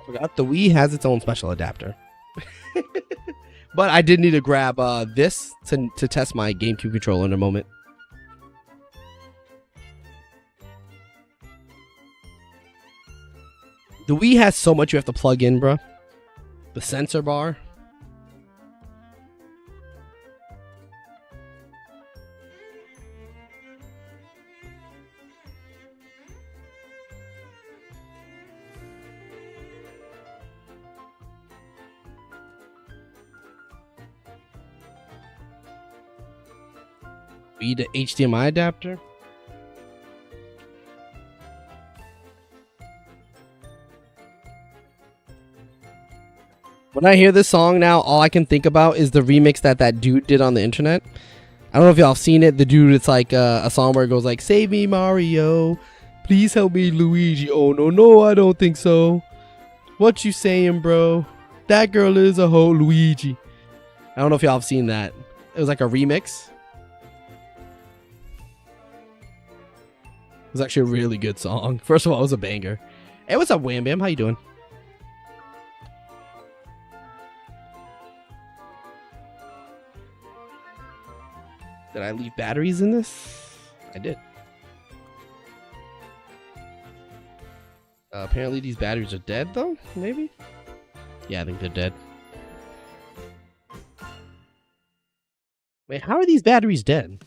Forgot the Wii has its own special adapter. But I did need to grab this to test my GameCube controller in a moment. The Wii has so much you have to plug in, bro. The sensor bar. Wii to HDMI adapter. When I hear this song now, all I can think about is the remix that dude did on the internet. I don't know if y'all have seen it. The dude, it's like a song where it goes like, "Save me, Mario. Please help me, Luigi. Oh, no, I don't think so. What you saying, bro? That girl is a hoe, Luigi." I don't know if y'all have seen that. It was like a remix. It was actually a really good song. First of all, it was a banger. Hey, what's up, Wham Bam? How you doing? Did I leave batteries in this? I did. Apparently these batteries are dead, though? Maybe? Yeah, I think they're dead. Wait, how are these batteries dead?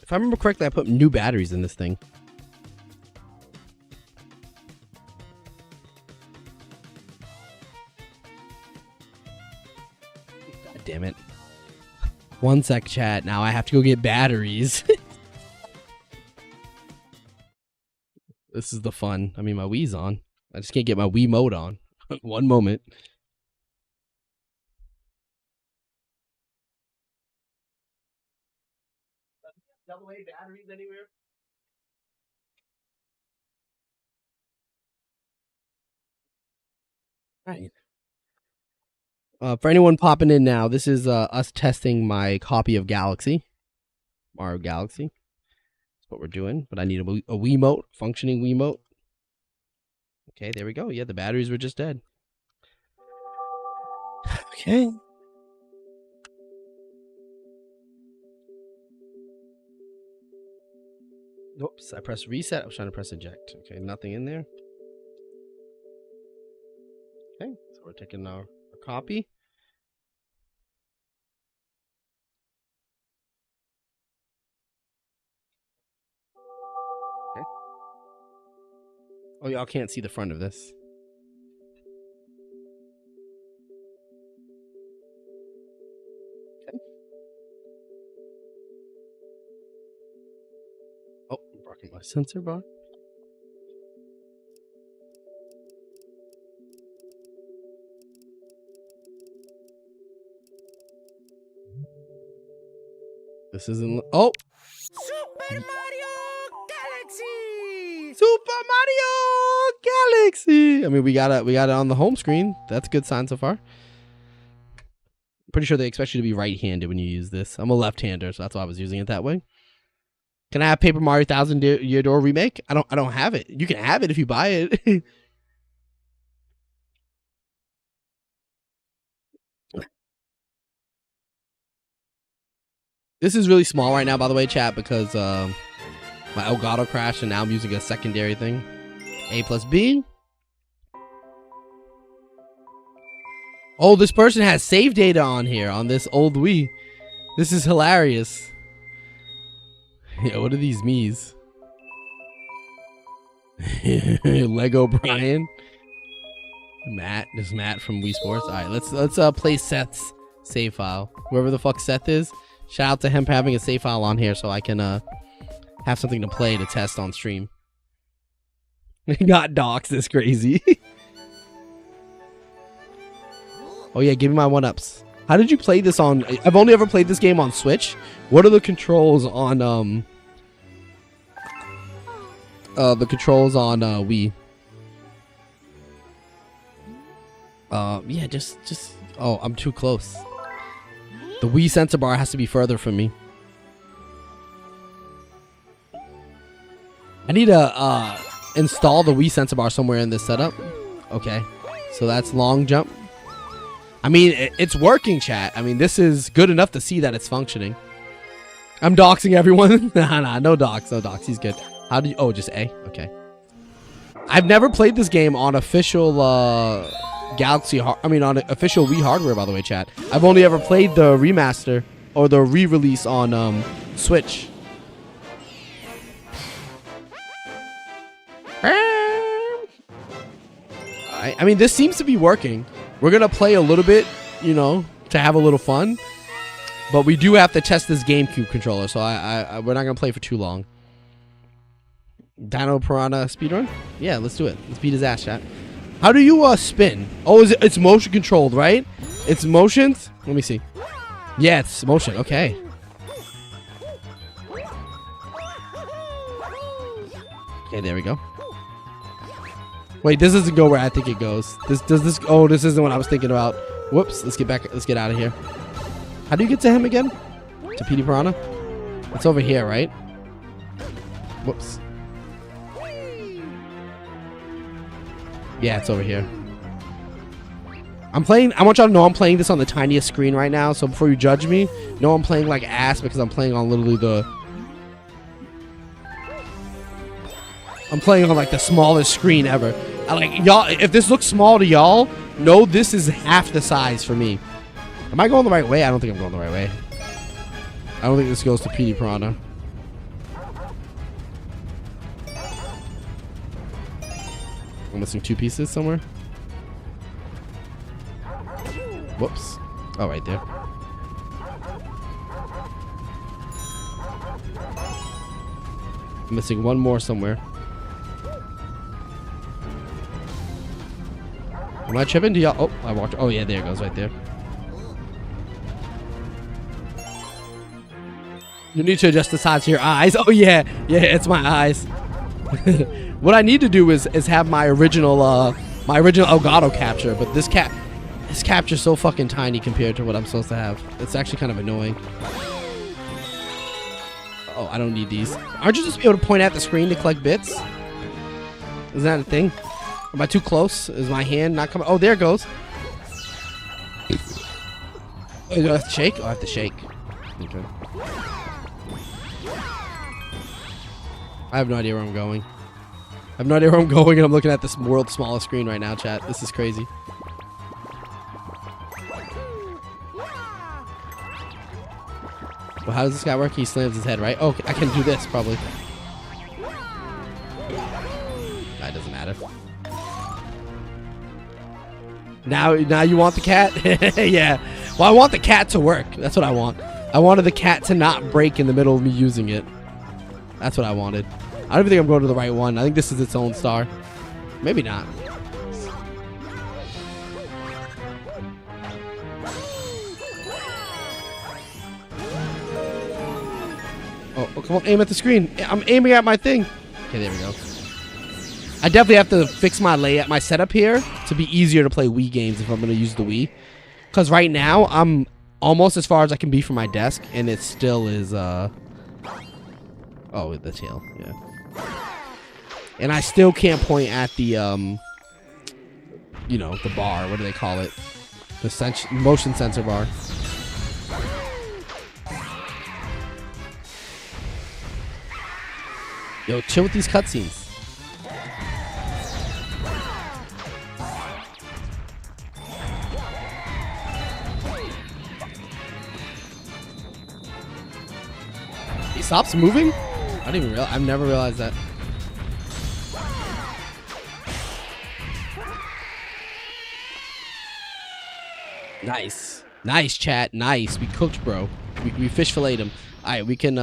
If I remember correctly, I put new batteries in this thing. God damn it. One sec, chat. Now I have to go get batteries. This is the fun. I mean, my Wii's on. I just can't get my Wii mode on. One moment. AA batteries anywhere? Right. For anyone popping in now, this is us testing my copy of Galaxy. Mario Galaxy. That's what we're doing. But I need a Wiimote, functioning Wiimote. Okay, there we go. Yeah, the batteries were just dead. Okay. Oops, I pressed reset. I was trying to press eject. Okay, nothing in there. Okay, so we're taking our copy. Okay. Oh, y'all can't see the front of this. Okay. Oh, I'm blocking my sensor bar. This isn't. Oh! Super Mario Galaxy! Super Mario Galaxy! I mean, we got it on the home screen. That's a good sign so far. I'm pretty sure they expect you to be right-handed when you use this. I'm a left-hander, so that's why I was using it that way. Can I have Paper Mario Thousand Year Door remake? I don't have it. You can have it if you buy it. This is really small right now, by the way, chat, because my Elgato crashed, and now I'm using a secondary thing. A plus B. Oh, this person has save data on here on this old Wii. This is hilarious. Yeah, what are these Mii's? Lego Brian. Matt. This is Matt from Wii Sports. Alright, let's play Seth's save file. Whoever the fuck Seth is. Shout out to him for having a save file on here so I can have something to play to test on stream. Got docs this crazy. Oh yeah, give me my 1-ups. How did you play this on? I've only ever played this game on Switch. What are the controls on Wii? Yeah, just oh, I'm too close. The Wii sensor bar has to be further from me. I need to install the Wii sensor bar somewhere in this setup. Okay, so that's long jump. I mean, it's working, chat. I mean, this is good enough to see that it's functioning. I'm doxing everyone. Nah, no dox, no dox. He's good. How do you? Oh, just A. Okay. I've never played this game on official Galaxy. I mean, on official Wii hardware, by the way, chat. I've only ever played the remaster or the re-release on Switch. I mean, this seems to be working. We're gonna play a little bit, you know, to have a little fun. But we do have to test this GameCube controller, so we're not gonna play for too long. Dino Piranha speedrun? Yeah, let's do it. Let's beat his ass, chat. How do you spin? Oh, it's motion controlled, right? It's motions? Let me see. Yeah, it's motion. Okay. Okay, there we go. Wait, this doesn't go where I think it goes. This oh, this isn't what I was thinking about. Whoops, let's get back. Let's get out of here. How do you get to him again? To PD Piranha? It's over here, right? Whoops. Yeah, it's over here. I'm playing. I want y'all to know I'm playing this on the tiniest screen right now. So before you judge me, know I'm playing like ass because I'm playing on literally I'm playing on like the smallest screen ever. Like y'all, if this looks small to y'all, know this is half the size for me. Am I going the right way? I don't think I'm going the right way. I don't think this goes to PD Piranha. I'm missing 2 pieces somewhere. Whoops. Oh, right there. I'm missing 1 more somewhere. Am I tripping? Do y'all? Oh, I walked. Oh, yeah, there it goes right there. You need to adjust the size of your eyes. Oh, yeah. Yeah, it's my eyes. What I need to do is have my original Elgato capture, but this capture's so fucking tiny compared to what I'm supposed to have. It's actually kind of annoying. Oh, I don't need these. Aren't you just able to point at the screen to collect bits? Is that a thing? Am I too close? Is my hand not coming? Oh, there it goes. Oh, do I have to shake? Oh, I have to shake. Okay. I have no idea where I'm going. I have no idea where I'm going, and I'm looking at this world's smallest screen right now, chat. This is crazy. Well, how does this guy work? He slams his head, right? Oh, I can do this, probably. That doesn't matter. Now you want the cat? Yeah. Well, I want the cat to work. That's what I want. I wanted the cat to not break in the middle of me using it. That's what I wanted. I don't even think I'm going to the right one. I think this is its own star. Maybe not. Oh, come on, aim at the screen. I'm aiming at my thing. Okay, there we go. I definitely have to fix my setup here to be easier to play Wii games if I'm going to use the Wii. Because right now, I'm almost as far as I can be from my desk, and it still is, oh, the tail, yeah. And I still can't point at the, you know, the bar. What do they call it? The motion sensor bar. Yo, chill with these cutscenes. He stops moving? I didn't even realize. I've never realized that. Nice. Nice, chat. Nice. We cooked, bro. We fish filleted him. Alright, we can,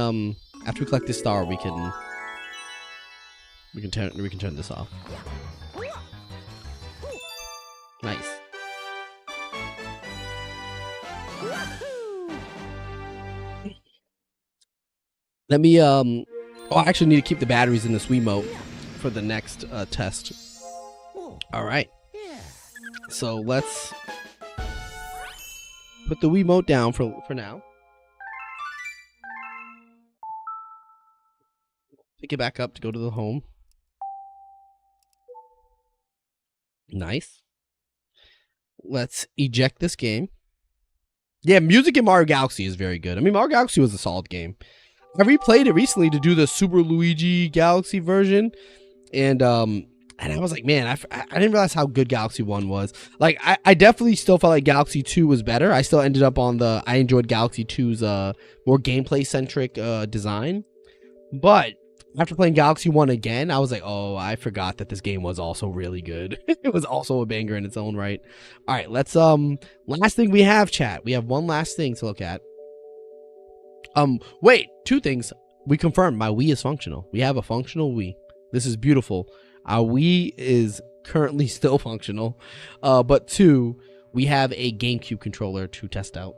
after we collect this star, we can turn this off. Nice. Let me, oh, I actually need to keep the batteries in this Wiimote for the next test. Alright. So let's put the Wiimote down for now. Pick it back up to go to the home. Nice. Let's eject this game. Yeah, music in Mario Galaxy is very good. I mean, Mario Galaxy was a solid game. I replayed it recently to do the Super Luigi Galaxy version, and I was like, man, I didn't realize how good Galaxy 1 was. Like, I definitely still felt like Galaxy 2 was better. I still ended up on I enjoyed Galaxy 2's more gameplay-centric design. But after playing Galaxy 1 again, I was like, oh, I forgot that this game was also really good. It was also a banger in its own right. All right, let's, last thing we have, chat. We have one last thing to look at. Wait, two things. We confirmed my Wii is functional. We have a functional Wii. This is beautiful. Our Wii is currently still functional. But two, we have a GameCube controller to test out.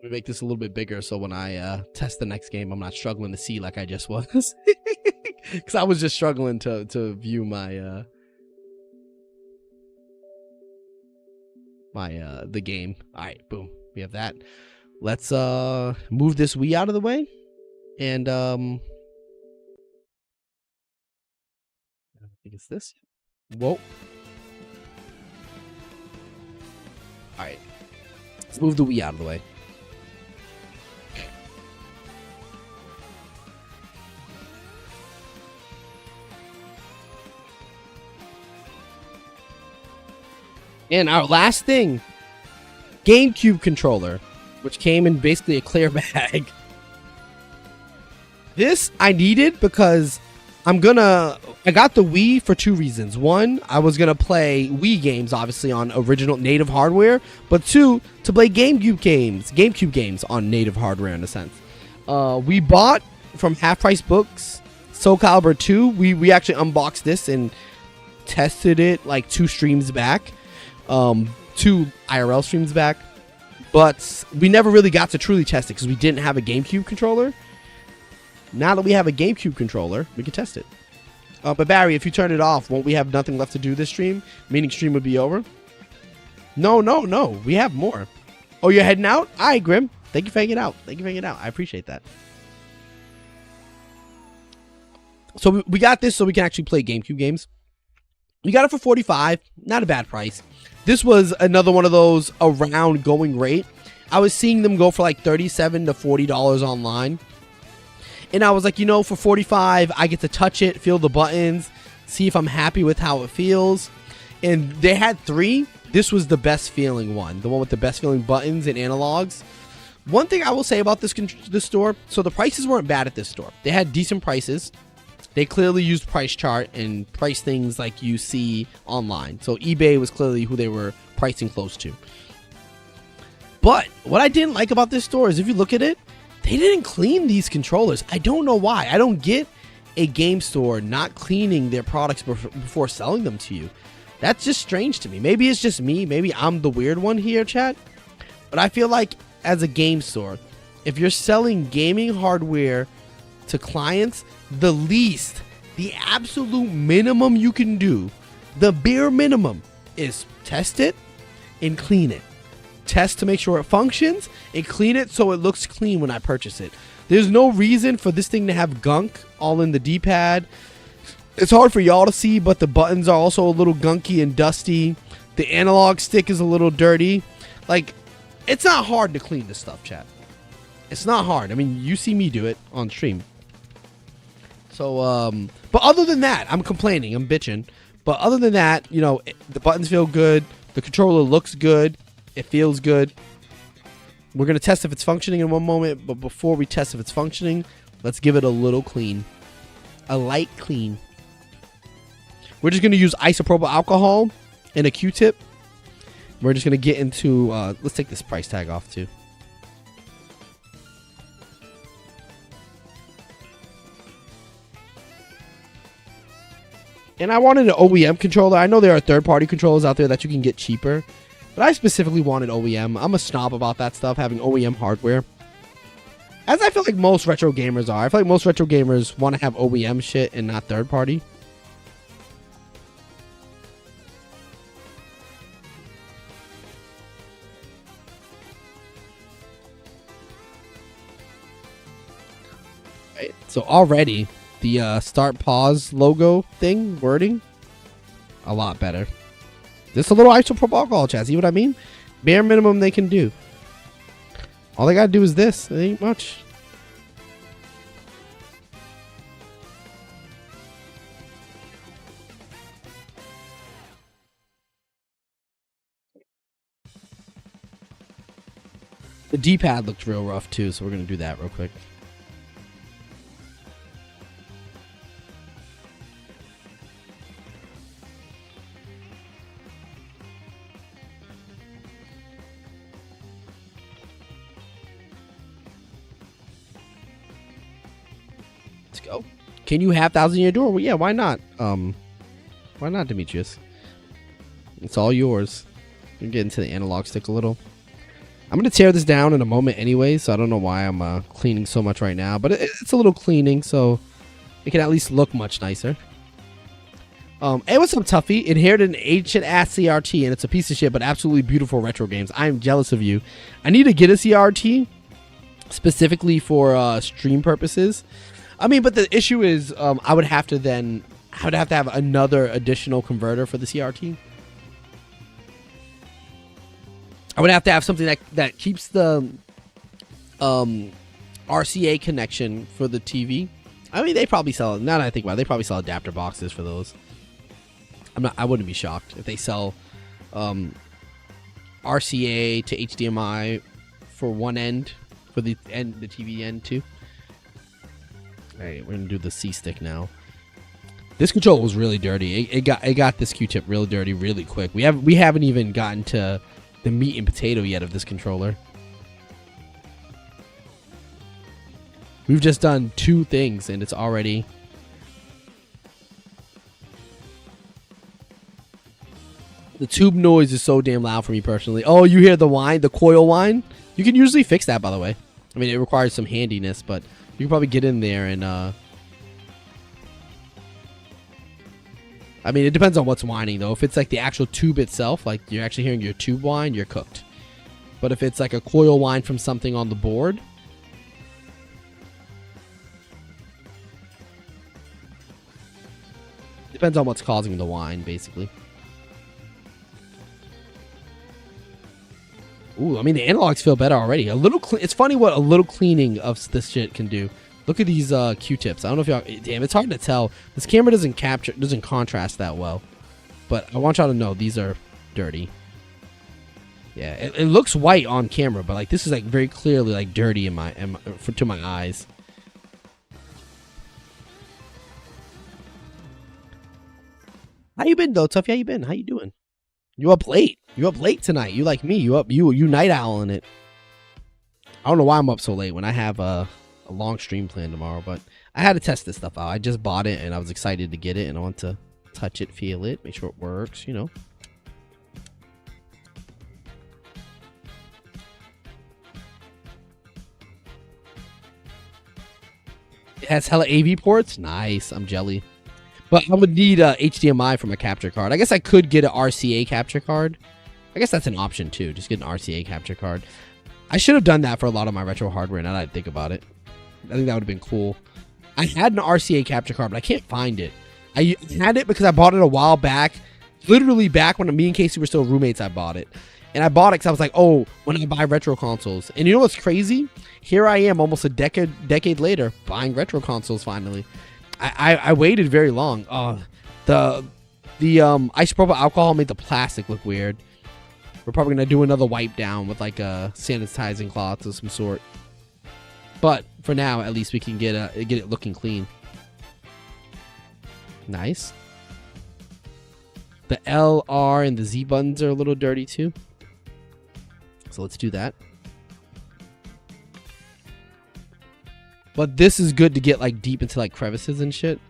We make this a little bit bigger so when I test the next game, I'm not struggling to see like I just was. Because I was just struggling to view my the game. All right, boom, we have that. Let's move this Wii out of the way, and I think it's this. Whoa. All right, let's move the Wii out of the way. And our last thing, GameCube controller, which came in basically a clear bag. This I needed because I got the Wii for two reasons. One, I was gonna play Wii games, obviously on original native hardware, but two, to play GameCube games on native hardware in a sense. We bought from Half Price Books Soul Calibur 2. We actually unboxed this and tested it like 2 streams back. 2 IRL streams back, but we never really got to truly test it because we didn't have a GameCube controller. Now that we have a GameCube controller, we can test it. But Barry, if you turn it off, won't we have nothing left to do this stream? Meaning stream would be over? No, we have more. Oh, you're heading out? All right, Grim. Thank you for hanging out. I appreciate that. So we got this so we can actually play GameCube games. We got it for $45, not a bad price. This was another one of those around going rate. I was seeing them go for like $37 to $40 online. And I was like, you know, for $45, I get to touch it, feel the buttons, see if I'm happy with how it feels. And they had 3. This was the best feeling one. The one with the best feeling buttons and analogs. One thing I will say about this store, so the prices weren't bad at this store. They had decent prices. They clearly used price chart and price things like you see online. So eBay was clearly who they were pricing close to. But what I didn't like about this store is if you look at it, they didn't clean these controllers. I don't know why. I don't get a game store not cleaning their products before selling them to you. That's just strange to me. Maybe it's just me. Maybe I'm the weird one here, chat. But I feel like as a game store, if you're selling gaming hardware to clients, the absolute minimum you can do, the bare minimum, is test it and clean it. Test to make sure it functions and clean it so it looks clean when I purchase it. There's no reason for this thing to have gunk all in the D-pad. It's hard for y'all to see, but the buttons are also a little gunky and dusty. The analog stick is a little dirty. Like, it's not hard to clean this stuff, chat. It's not hard. I mean, you see me do it on stream. So, but other than that, I'm complaining, I'm bitching. But other than that, you know, the buttons feel good. The controller looks good. It feels good. We're going to test if it's functioning in one moment. But before we test if it's functioning, let's give it a little clean. A light clean. We're just going to use isopropyl alcohol and a Q-tip. We're just going to get into, let's take this price tag off too. And I wanted an OEM controller. I know there are third-party controllers out there that you can get cheaper. But I specifically wanted OEM. I'm a snob about that stuff, having OEM hardware. As I feel like most retro gamers are. I feel like most retro gamers want to have OEM shit and not third-party. Right, so already, the start pause logo thing, wording, a lot better. Just a little isopropyl alcohol, chat. See what I mean? Bare minimum they can do. All they gotta do is this. It ain't much. The D-pad looked real rough too, so we're gonna do that real quick. Let's go. Can you have 1,000-year door? Well, yeah, why not? Why not, Demetrius? It's all yours. You can get into the analog stick a little. I'm going to tear this down in a moment anyway, so I don't know why I'm cleaning so much right now. But it's a little cleaning, so it can at least look much nicer. Hey, what's up, Tuffy? Inherited an ancient-ass CRT, and it's a piece of shit, but absolutely beautiful retro games. I am jealous of you. I need to get a CRT specifically for stream purposes. I mean, but the issue is I would have to have another additional converter for the CRT. I would have to have something that keeps the RCA connection for the TV. I mean, they probably sell, now that I think about it, they probably sell adapter boxes for those. I wouldn't be shocked if they sell RCA to HDMI for one end, for the TV end too. All right, we're gonna do the C stick now. This controller was really dirty. It got this Q-tip really dirty really quick. We haven't even gotten to the meat and potato yet of this controller. We've just done 2 things and it's already... The tube noise is so damn loud for me personally. Oh, you hear the whine, the coil whine? You can usually fix that, by the way. I mean, it requires some handiness, but you can probably get in there and... I mean, it depends on what's whining, though. If it's like the actual tube itself, like you're actually hearing your tube whine, you're cooked. But if it's like a coil whine from something on the board... Depends on what's causing the whine, basically. Ooh, I mean, the analogs feel better already. It's funny what a little cleaning of this shit can do. Look at these Q-tips. I don't know if y'all... Damn, it's hard to tell. This camera doesn't contrast that well. But I want y'all to know these are dirty. Yeah, it looks white on camera, but like this is like very clearly like dirty to my eyes. How you been though, Tuffy? How you been? How you doing? You up late? You up late tonight? You like me? You night owling it? I don't know why I'm up so late when I have a long stream plan tomorrow, but I had to test this stuff out. I just bought it and I was excited to get it and I want to touch it, feel it, make sure it works, you know. It has hella AV ports. Nice. I'm jelly. But I would need HDMI from a capture card. I guess I could get an RCA capture card. I guess that's an option too. Just get an RCA capture card. I should have done that for a lot of my retro hardware now that I think about it. I think that would have been cool. I had an RCA capture card, but I can't find it. I had it because I bought it a while back. Literally back when me and Casey were still roommates, I bought it. And I bought it because I was like, oh, when I buy retro consoles. And you know what's crazy? Here I am almost a decade later buying retro consoles finally. I waited very long. The isopropyl alcohol made the plastic look weird. We're probably going to do another wipe down with like a sanitizing cloth of some sort. But for now, at least we can get it looking clean. Nice. The L, R, and the Z buttons are a little dirty too. So let's do that. But this is good to get like deep into like crevices and shit.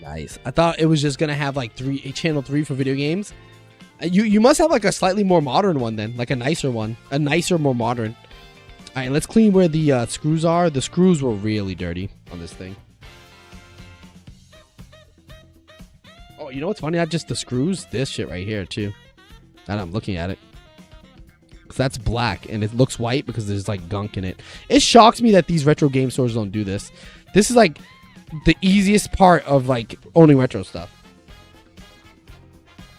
Nice. I thought it was just gonna have like channel 3 for video games. You must have like a slightly more modern one then, like a nicer one, more modern. All right, let's clean where the screws are. The screws were really dirty on this thing. Oh, you know what's funny? Not just the screws, this shit right here too. Now that I'm looking at it. because that's black and it looks white because there's like gunk in it. It shocks me that these retro game stores don't do this. This is like the easiest part of like owning retro stuff.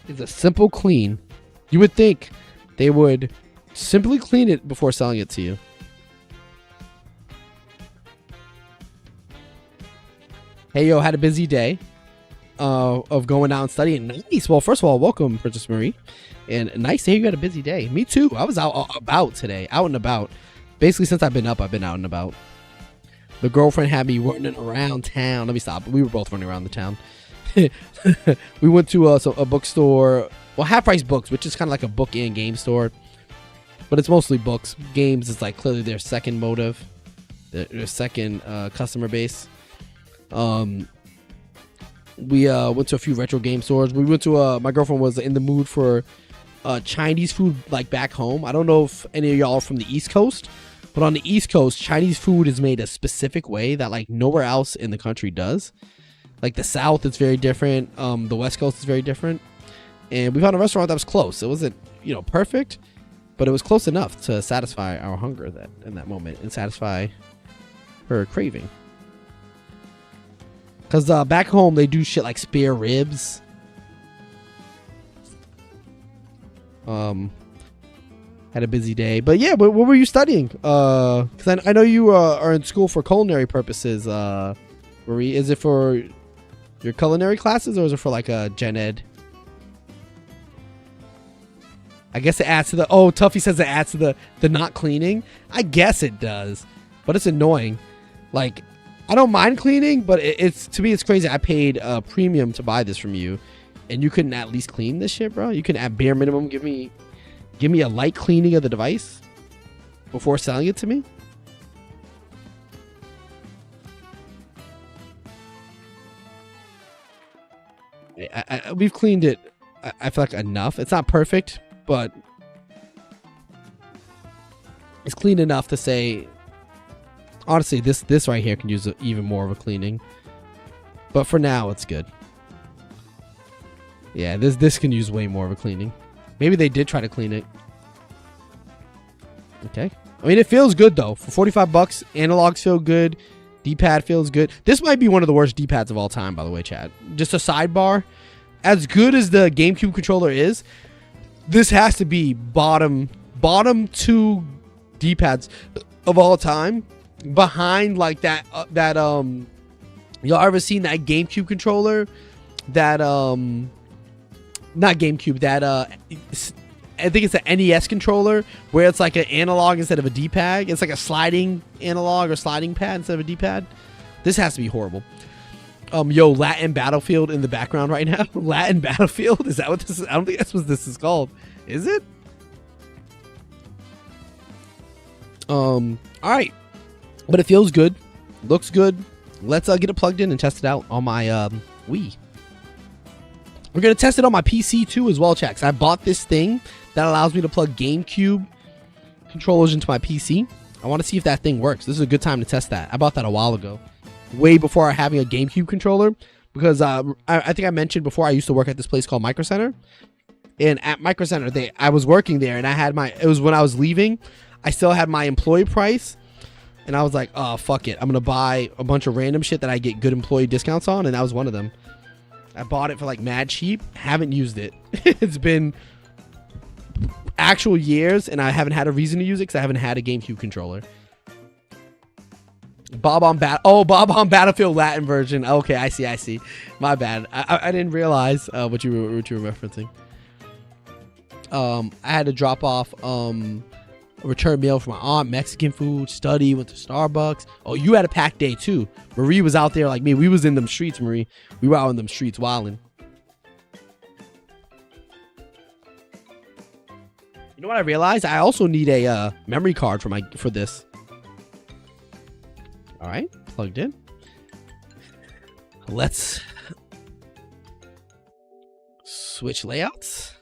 It's a simple clean. You would think they would simply clean it before selling it to you. Hey, yo, had a busy day of going out and studying. Nice. Well, first of all, welcome, Princess Marie. And nice to hear you had a busy day. Me too. I was out about today, out and about. Basically, since I've been up, I've been out and about. The girlfriend had me running around town. Let me stop. We were both running around the town. We went to a bookstore. Well, Half Price Books, which is kind of like a book and game store. But it's mostly books. Games is like clearly their second motive. Their second customer base. We went to a few retro game stores. We went to my girlfriend was in the mood for Chinese food like back home. I don't know if any of y'all are from the East Coast, but on the East Coast, Chinese food is made a specific way that like nowhere else in the country does. Like the South, it's very different. The West Coast is very different. And we found a restaurant that was close. It wasn't, perfect, but it was close enough to satisfy our hunger in that moment and satisfy her craving. Because back home, they do shit like spare ribs. Had a busy day. But yeah, what were you studying? Because I know you are in school for culinary purposes. Marie, is it for your culinary classes or is it for like a gen ed? I guess it adds to the... Oh, Tuffy says it adds to the not cleaning. I guess it does. But it's annoying. Like... I don't mind cleaning, but it's to me it's crazy. I paid a premium to buy this from you, and you couldn't at least clean this shit, bro. You can at bare minimum give me a light cleaning of the device before selling it to me. We've cleaned it. I feel like enough. It's not perfect, but it's clean enough to say. Honestly, this right here can use even more of a cleaning. But for now, it's good. Yeah, this can use way more of a cleaning. Maybe they did try to clean it. Okay. I mean, it feels good, though. For $45, analogs feel good. D-pad feels good. This might be one of the worst D-pads of all time, by the way, Chad. Just a sidebar. As good as the GameCube controller is, this has to be bottom 2 D-pads of all time. Behind like that y'all ever seen that GameCube controller that not GameCube that I think it's an NES controller where it's like an analog instead of a D-pad. It's like a sliding analog or sliding pad instead of a D-pad. This has to be horrible. Yo, Latin Battlefield in the background right now. Latin Battlefield, is that what this is? I don't think that's what this is called. Is it? All right. But it feels good, looks good. Let's get it plugged in and test it out on my Wii. We're gonna test it on my PC too as well, chat. 'Cause I bought this thing that allows me to plug GameCube controllers into my PC. I want to see if that thing works. This is a good time to test that. I bought that a while ago, way before having a GameCube controller, because I think I mentioned before I used to work at this place called Micro Center, and at Micro Center I was working there, and I had it was when I was leaving. I still had my employee price. And I was like, oh, fuck it. I'm going to buy a bunch of random shit that I get good employee discounts on. And that was one of them. I bought it for like mad cheap. Haven't used it. It's been actual years. And I haven't had a reason to use it because I haven't had a GameCube controller. Bob on Battlefield Latin version. Okay, I see. My bad. I didn't realize what you were referencing. I had to drop off... a return meal for my aunt, Mexican food, study, went to Starbucks. Oh, you had a packed day too. Marie was out there like me. We was in them streets, Marie. We were out in them streets wilding. You know what I realized? I also need a memory card for this. All right, plugged in. Let's switch layouts.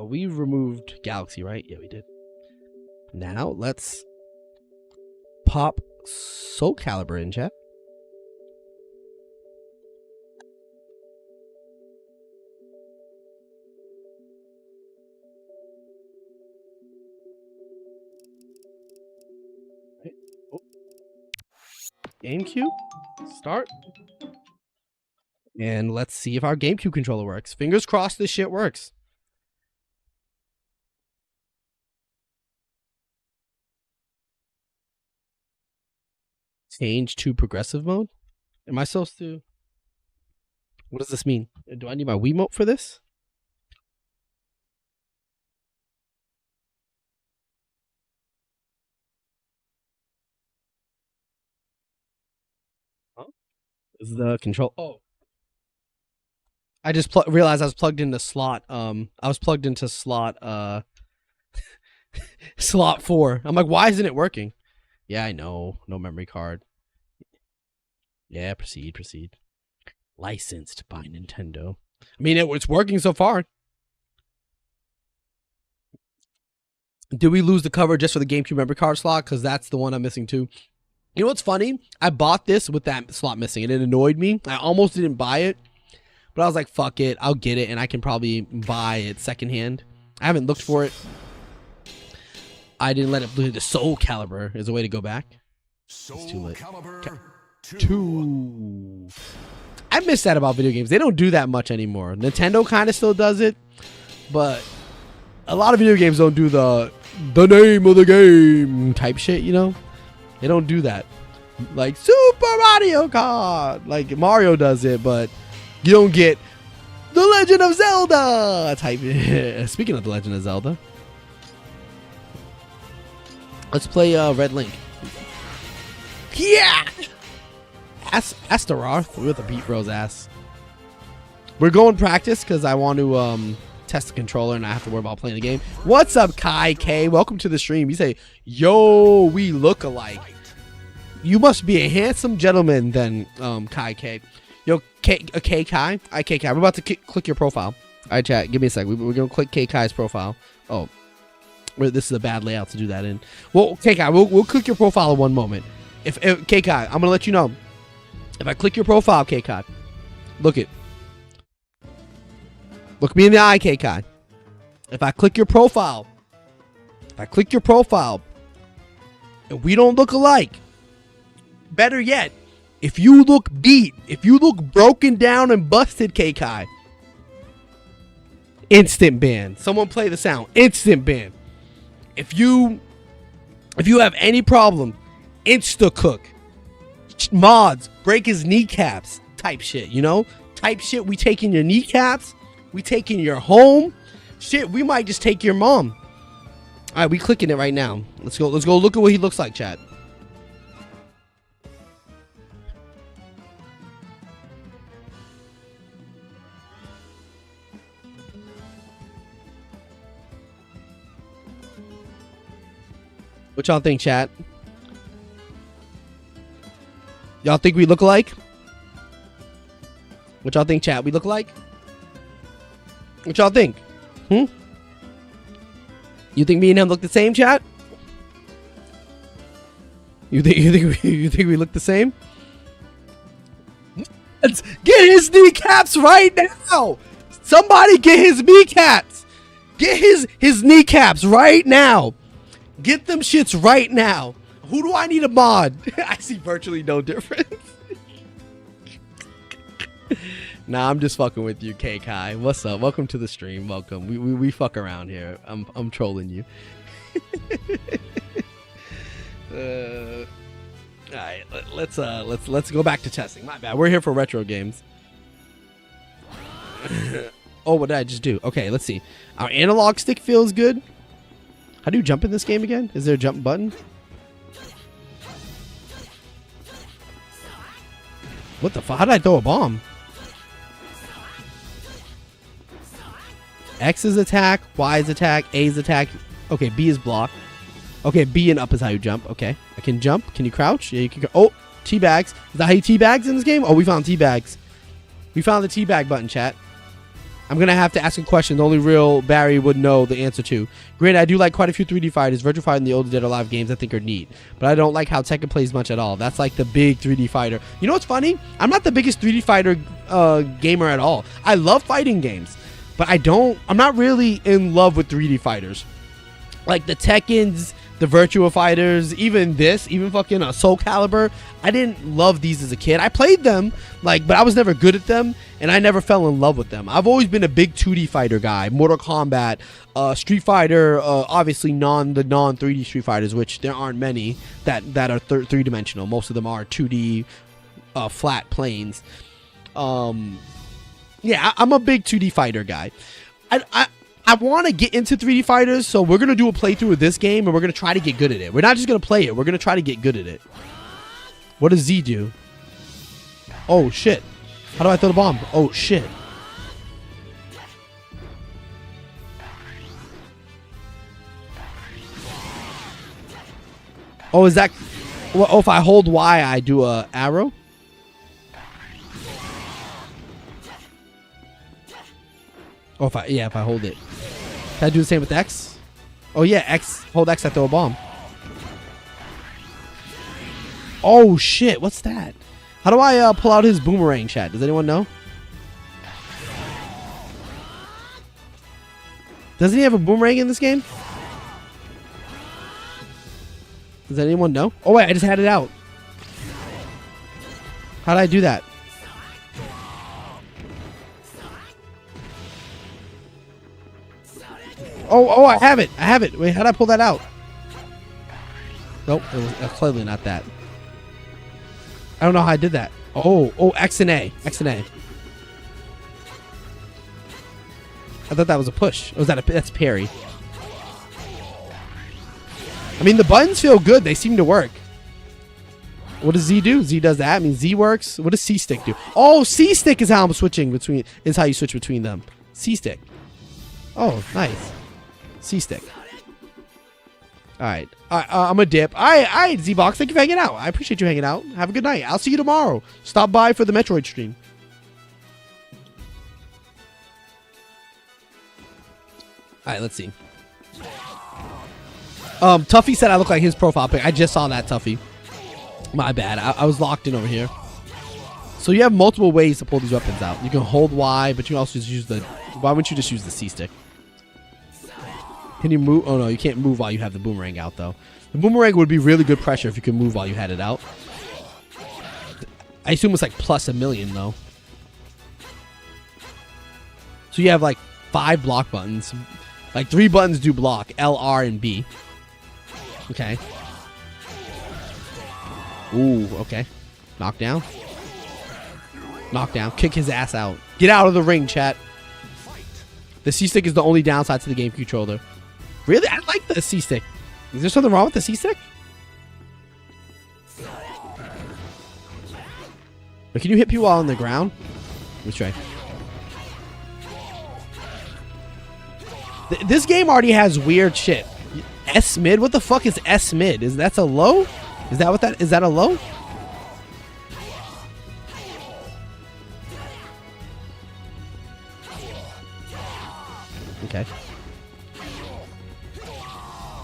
We removed Galaxy, right? Yeah, we did. Now, let's pop Soul Calibur in, chat. Oh. GameCube. Start. And let's see if our GameCube controller works. Fingers crossed this shit works. Change to progressive mode? Am I supposed to? What does this mean? Do I need my Wiimote for this? Huh? This is the control. Oh. I just realized I was plugged into slot. I was plugged into slot. Slot 4. I'm like, why isn't it working? Yeah, I know. No memory card. Yeah, proceed. Licensed by Nintendo. I mean, it's working so far. Did we lose the cover just for the GameCube memory card slot? Because that's the one I'm missing too. You know what's funny? I bought this with that slot missing, and it annoyed me. I almost didn't buy it, but I was like, fuck it. I'll get it, and I can probably buy it secondhand. I haven't looked for it. I didn't let it bleed. The Soul Calibur is a way to go back. It's too late. Two. I miss that about video games. They don't do that much anymore. Nintendo kind of still does it, but a lot of video games don't do the name of the game type shit, you know? They don't do that. Like Super Mario Kart. Like Mario does it, but you don't get The Legend of Zelda type. Speaking of The Legend of Zelda, let's play Red Link. Yeah! Astaroth. We're with the beat bro's ass. We're going practice because I want to test the controller and I have to worry about playing the game. What's up, Kai K? Welcome to the stream. You say, yo, we look alike. You must be a handsome gentleman then, Kai K. Yo, K Kai? K Kai. We're about to click your profile. All right, chat. Give me a sec. We're going to click K Kai's profile. Oh, this is a bad layout to do that in. Well, K Kai, we'll click your profile in one moment. If K Kai, I'm going to let you know. If I click your profile, K Kai, look it. Look me in the eye, K Kai. If I click your profile, and we don't look alike, better yet, if you look beat, if you look broken down and busted, K Kai, instant ban. Someone play the sound. Instant ban. If you have any problem, insta cook. Mods, break his kneecaps type shit, you know? Type shit, we taking your kneecaps, we taking your home. Shit, we might just take your mom. Alright, we clicking it right now. Let's go look at what he looks like, chat. What y'all think, chat? Y'all think we look alike? What y'all think, chat? We look alike? What y'all think? You think me and him look the same, chat? You think we look the same? Let's get his kneecaps right now. Somebody get his kneecaps. Get his kneecaps right now. Get them shits right now. Who do I need a mod? I see virtually no difference. Nah, I'm just fucking with you, K Kai. What's up? Welcome to the stream. Welcome. We fuck around here. I'm trolling you. All right, let's go back to testing. My bad. We're here for retro games. Oh, what did I just do? Okay, let's see. Our analog stick feels good. How do you jump in this game again? Is there a jump button? What the fuck? How did I throw a bomb? X is attack, Y is attack, A is attack. Okay, B is block. Okay, B and up is how you jump. Okay, I can jump. Can you crouch? Yeah, you can. Oh, teabags. Is that how you teabags in this game? Oh, we found teabags. We found the teabag button, chat. I'm going to have to ask a question the only real Barry would know the answer to. Granted, I do like quite a few 3D fighters. Virtua Fighter and the older Dead or Alive games I think are neat. But I don't like how Tekken plays much at all. That's like the big 3D fighter. You know what's funny? I'm not the biggest 3D fighter gamer at all. I love fighting games. But I'm not really in love with 3D fighters. Like the Tekkens, the Virtua Fighters, even fucking Soul Calibur. I didn't love these as a kid. I played them, like, but I was never good at them, and I never fell in love with them. I've always been a big 2D fighter guy. Mortal Kombat, Street Fighter, obviously the non 3D Street Fighters, which there aren't many that are three-dimensional. Most of them are 2D flat planes. Yeah, I'm a big 2D fighter guy. I want to get into 3D fighters, so we're going to do a playthrough of this game, and we're going to try to get good at it. We're not just going to play it. We're going to try to get good at it. What does Z do? Oh, shit. How do I throw the bomb? Oh, shit. Oh, is that... Well, oh, if I hold Y, I do a arrow? Oh, if I hold it. Can I do the same with X? Oh, yeah, X. Hold X, I throw a bomb. Oh, shit. What's that? How do I pull out his boomerang, chat? Does anyone know? Doesn't he have a boomerang in this game? Does anyone know? Oh, wait, I just had it out. How did I do that? Oh, I have it. I have it. Wait, how did I pull that out? Nope, that's clearly not that. I don't know how I did that. Oh, X and A. X and A. I thought that was a push. Or was that that's parry? I mean, the buttons feel good. They seem to work. What does Z do? Z does that. I mean, Z works. What does C stick do? Oh, C stick is how I'm switching between. Is how you switch between them. C stick. Oh, nice. C stick. All right. I'm a dip. All right, Z-Box. Thank you for hanging out. I appreciate you hanging out. Have a good night. I'll see you tomorrow. Stop by for the Metroid stream. All right, let's see. Tuffy said I look like his profile pic. I just saw that, Tuffy. My bad. I was locked in over here. So you have multiple ways to pull these weapons out. You can hold Y, but you can also just use the... Why wouldn't you just use the C stick? Can you move? Oh, no, you can't move while you have the boomerang out, though. The boomerang would be really good pressure if you could move while you had it out. I assume it's like plus a million, though. So you have like 5 block buttons. Like 3 buttons do block. L, R, and B. Okay. Ooh, okay. Knockdown. Knockdown. Kick his ass out. Get out of the ring, chat. The C-stick is the only downside to the game controller. Really? I like the C-stick. Is there something wrong with the C-stick? But can you hit people while on the ground? Let's try. This game already has weird shit. S-mid? What the fuck is S-mid? That's a low? Is that what that is? That a low? Okay.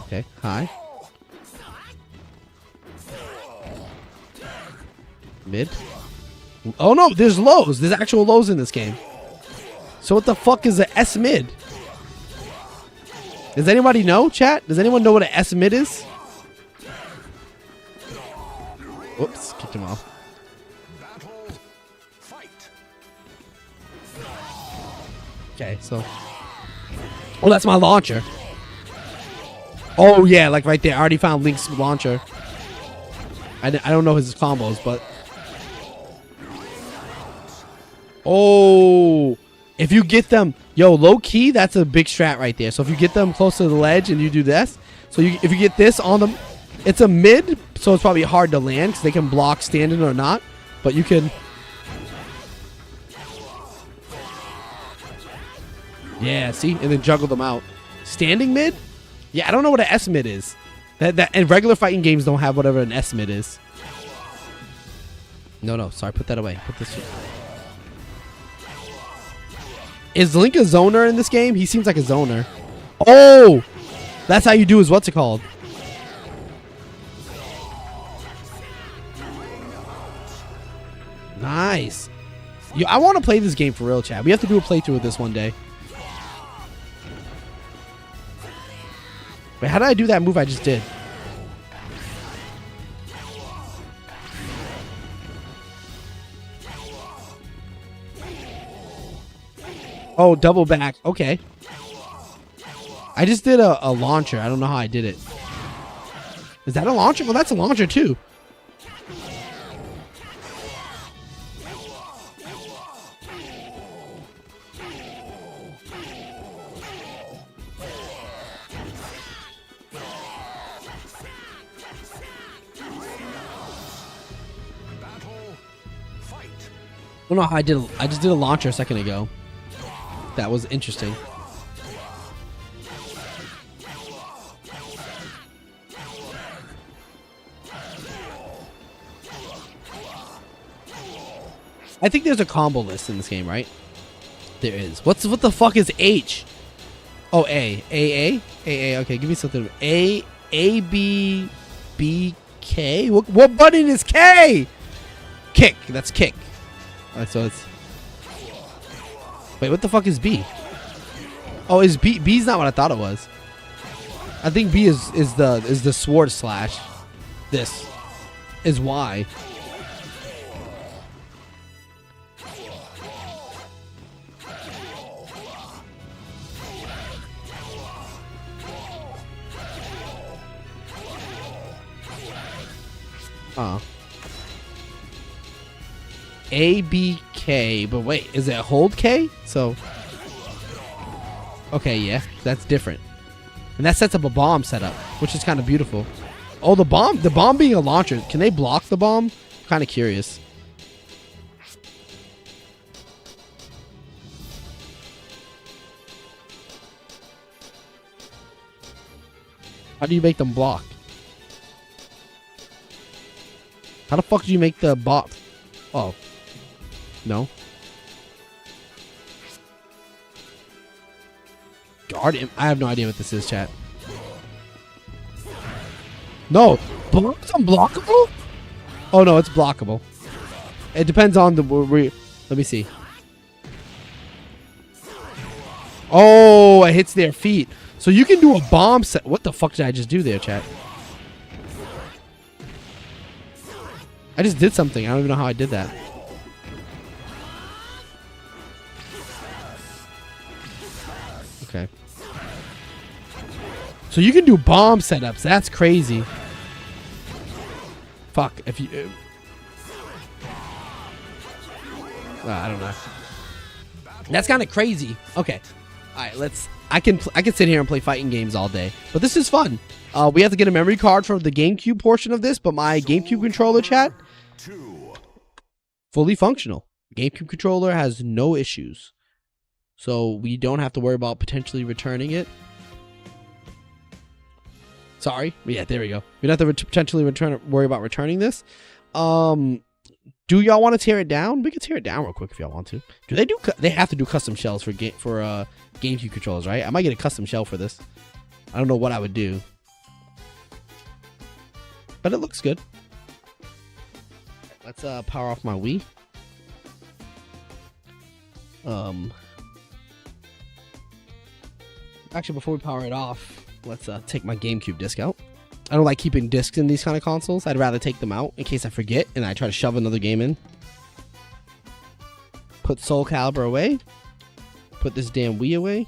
Okay, high. Mid. Oh no, there's lows. There's actual lows in this game. So what the fuck is a S mid? Does anybody know, chat? Does anyone know what an S mid is? Whoops, kicked him off. Okay, so. Oh, that's my launcher. Oh, yeah, like right there. I already found Link's launcher. I don't know his combos, but... Oh, if you get them... Yo, low key, that's a big strat right there. So if you get them close to the ledge and you do this... So if you get this on them... It's a mid, so it's probably hard to land because they can block standing or not. But you can... Yeah, see? And then juggle them out. Standing mid? Yeah, I don't know what an S mid is. And regular fighting games don't have whatever an S mid is. No, sorry, put that away. Put this. Is Link a zoner in this game? He seems like a zoner. Oh! That's how you do his what's it called? Nice. Yo, I want to play this game for real, chat. We have to do a playthrough of this one day. Wait, how did I do that move I just did? Oh, double back. Okay. I just did a launcher. I don't know how I did it. Is that a launcher? Well, that's a launcher too. I don't know how I did. I just did a launcher a second ago. That was interesting. I think there's a combo list in this game, right? There is. What the fuck is H? Oh, A. A. Okay, give me something. A, B, B, K? What button is K? Kick. That's kick. Alright, so it's... Wait, what the fuck is B? Oh, is B? B's not what I thought it was. I think B is the sword slash. This is Y. A, B, K, but wait, is it hold K? So, okay, yeah, that's different. And that sets up a bomb setup, which is kind of beautiful. Oh, the bomb being a launcher, can they block the bomb? Kind of curious. How do you make them block? How the fuck do you make the bot? Oh. No. Guard him. I have no idea what this is, chat. No. Bomb's unblockable? Oh, no, it's blockable. It depends on the... Let me see. Oh, it hits their feet. So you can do a bomb set. What the fuck did I just do there, chat? I just did something. I don't even know how I did that. Okay. So you can do bomb setups. That's crazy. Fuck. If you... I don't know. That's kind of crazy. Okay. All right, let's... I can sit here and play fighting games all day. But this is fun. We have to get a memory card for the GameCube portion of this, but my GameCube controller, chat, fully functional. GameCube controller has no issues. So we don't have to worry about potentially returning it. Sorry. Yeah, there we go. We don't have to potentially worry about returning this. Do y'all want to tear it down? We can tear it down real quick if y'all want to. Do they do? They have to do custom shells for GameCube controllers, right? I might get a custom shell for this. I don't know what I would do, but it looks good. Let's power off my Wii. Actually, before we power it off, let's take my GameCube disc out. I don't like keeping discs in these kind of consoles. I'd rather take them out in case I forget and I try to shove another game in. Put Soul Calibur away. Put this damn Wii away.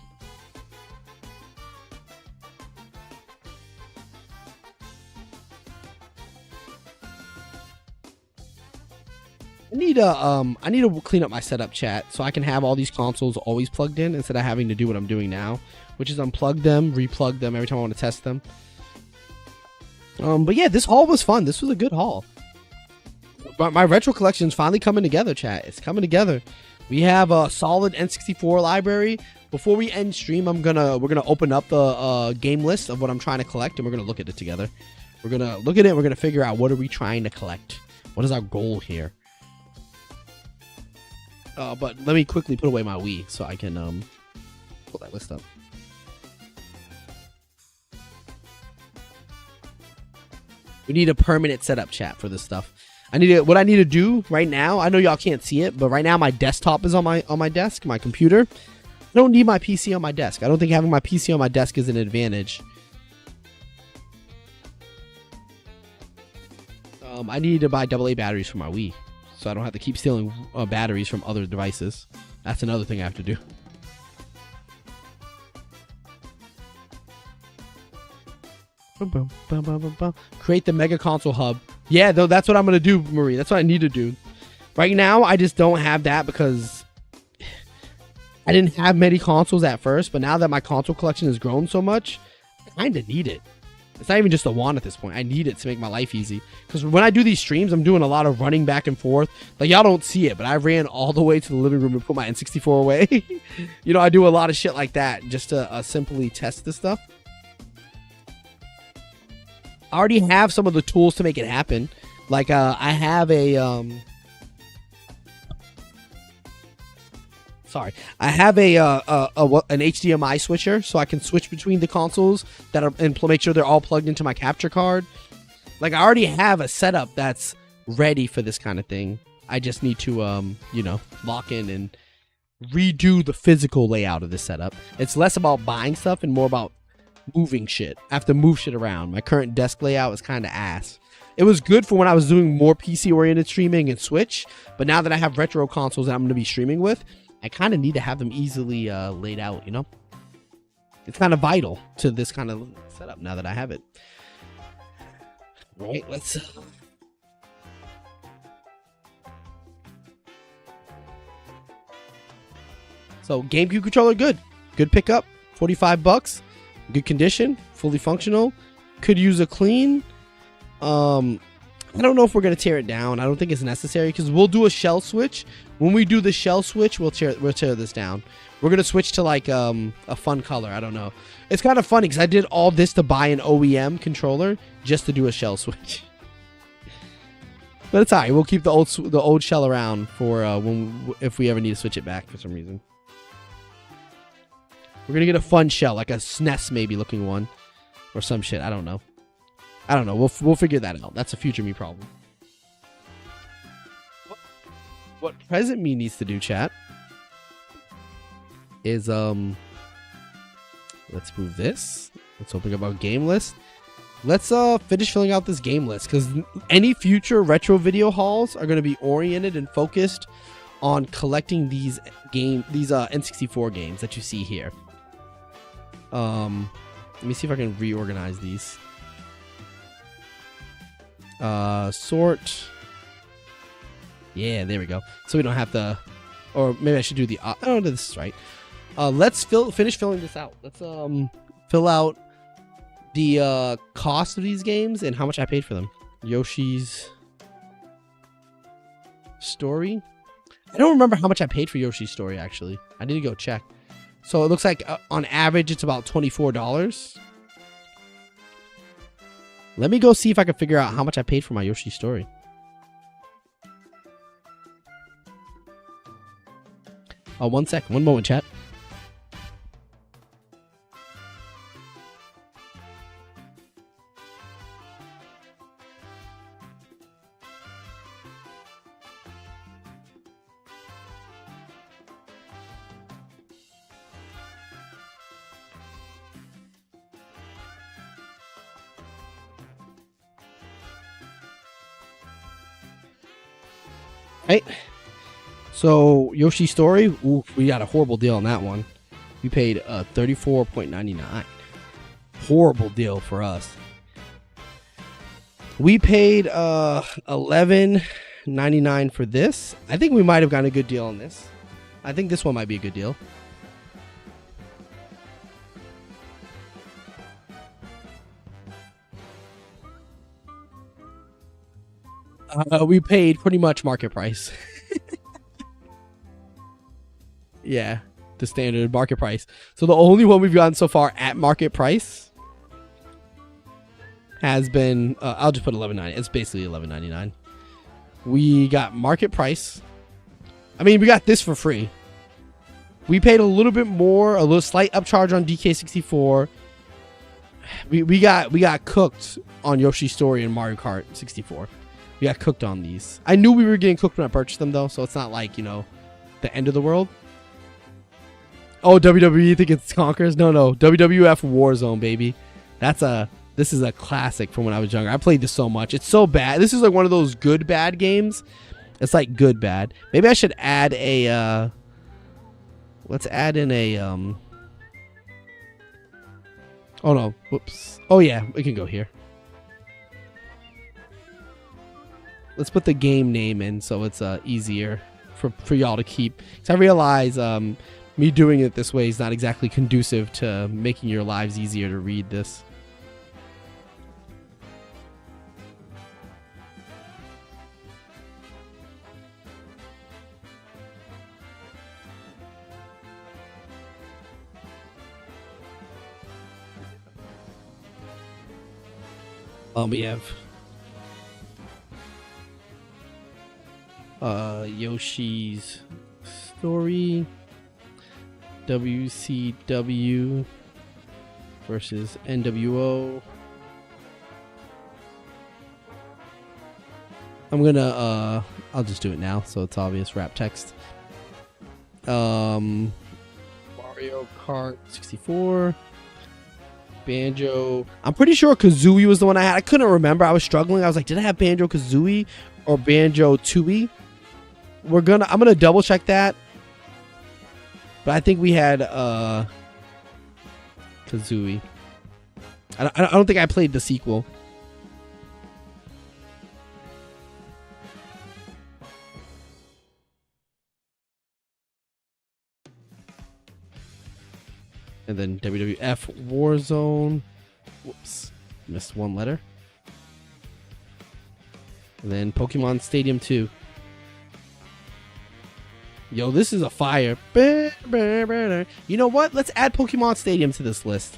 I need to clean up my setup, chat, so I can have all these consoles always plugged in instead of having to do what I'm doing now, which is unplug them, replug them every time I want to test them. But yeah, this haul was fun. This was a good haul. My retro collection is finally coming together, chat. It's coming together. We have a solid N64 library. Before we end stream, we're gonna open up the game list of what I'm trying to collect, and we're gonna look at it together. We're gonna look at it. And we're gonna figure out what are we trying to collect. What is our goal here? But let me quickly put away my Wii so I can pull that list up. We need a permanent setup, chat, for this stuff. What I need to do right now. I know y'all can't see it, but right now my desktop is on my desk, my computer. I don't need my PC on my desk. I don't think having my PC on my desk is an advantage. I need to buy AA batteries for my Wii, so I don't have to keep stealing batteries from other devices. That's another thing I have to do. Boom, boom, boom, boom, boom. Create the mega console hub. Yeah, though, that's what I'm gonna do, Marie. That's what I need to do. Right now, I just don't have that because I didn't have many consoles at first, but now that my console collection has grown so much, I kind of need it. It's not even just a want at this point. I need it to make my life easy. Because when I do these streams, I'm doing a lot of running back and forth. Like, y'all don't see it, but I ran all the way to the living room and put my N64 away. You know, I do a lot of shit like that just to simply test this stuff. I already have some of the tools to make it happen. Like, I have a... I have an HDMI switcher, so I can switch between the consoles that are and make sure they're all plugged into my capture card. Like, I already have a setup that's ready for this kind of thing. I just need to, you know, lock in and redo the physical layout of this setup. It's less about buying stuff and more about moving shit. I have to move shit around. My current desk layout is kind of ass. It was good for when I was doing more PC-oriented streaming and Switch, but now that I have retro consoles that I'm going to be streaming with, I kind of need to have them easily laid out, you know? It's kind of vital to this kind of setup now that I have it. All right, let's... So, GameCube controller, good. Good pickup. $45. Good condition. Fully functional. Could use a clean. I don't know if we're going to tear it down. I don't think it's necessary because we'll do a shell switch. When we do the shell switch, we'll tear this down. We're going to switch to like a fun color. I don't know. It's kind of funny because I did all this to buy an OEM controller just to do a shell switch. But it's alright. We'll keep the old shell around for if we ever need to switch it back for some reason. We're going to get a fun shell, like a SNES maybe looking one or some shit. I don't know. We'll figure that out. That's a future me problem. What present me needs to do, chat, is let's move this. Let's open up our game list. Let's finish filling out this game list because any future retro video hauls are going to be oriented and focused on collecting these N64 games that you see here. Let me see if I can reorganize these. Sort. Yeah, there we go. So we don't have to, or maybe I should do the. Oh, this is right. Let's finish filling this out. Let's fill out the cost of these games and how much I paid for them. Yoshi's Story. I don't remember how much I paid for Yoshi's Story actually. I need to go check. So it looks like on average it's about $24. Let me go see if I can figure out how much I paid for my Yoshi Story. Oh, 1 second. One moment, chat. Right. So Yoshi Story, ooh, we got a horrible deal on that one. We paid $34.99. Horrible deal for us. We paid $11.99 for this. I think we might have gotten a good deal on this. I think this one might be a good deal. We paid pretty much market price. Yeah, the standard market price. So the only one we've gotten so far at market price has been, I'll just put $11.99. It's basically $11.99. We got market price. I mean, we got this for free. We paid a little bit more, a little slight upcharge on DK64. We got cooked on Yoshi's Story and Mario Kart 64. We got cooked on these. I knew we were getting cooked when I purchased them, though, so it's not like, you know, the end of the world. Oh, WWE think it's Conkers? No. WWF Warzone, baby. This is a classic from when I was younger. I played this so much. It's so bad. This is like one of those good bad games. It's like good bad. Maybe I should add a let's add in a Oh no, whoops. Oh yeah, we can go here. Let's put the game name in so it's easier for y'all to keep. Because I realize me doing it this way is not exactly conducive to making your lives easier to read this. We have Yoshi's Story, WCW versus NWO. I'm gonna I'll just do it now so it's obvious. Wrap text. Mario Kart 64. Banjo. I'm pretty sure Kazooie was the one I had. I couldn't remember. I was struggling. I was like, did I have Banjo Kazooie or Banjo Tooie? I'm gonna double check that. But I think we had Kazooie. I don't think I played the sequel. And then WWF Warzone. Whoops. Missed one letter. And then Pokemon Stadium 2. Yo, this is a fire. You know what? Let's add Pokemon Stadium to this list.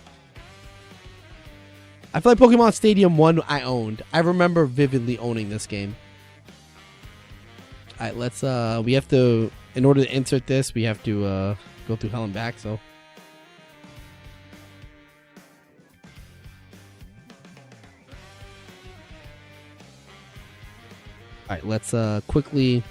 I feel like Pokemon Stadium 1 I owned. I remember vividly owning this game. Alright, let's we have to, in order to insert this, we have to go through hell and back, so alright, let's quickly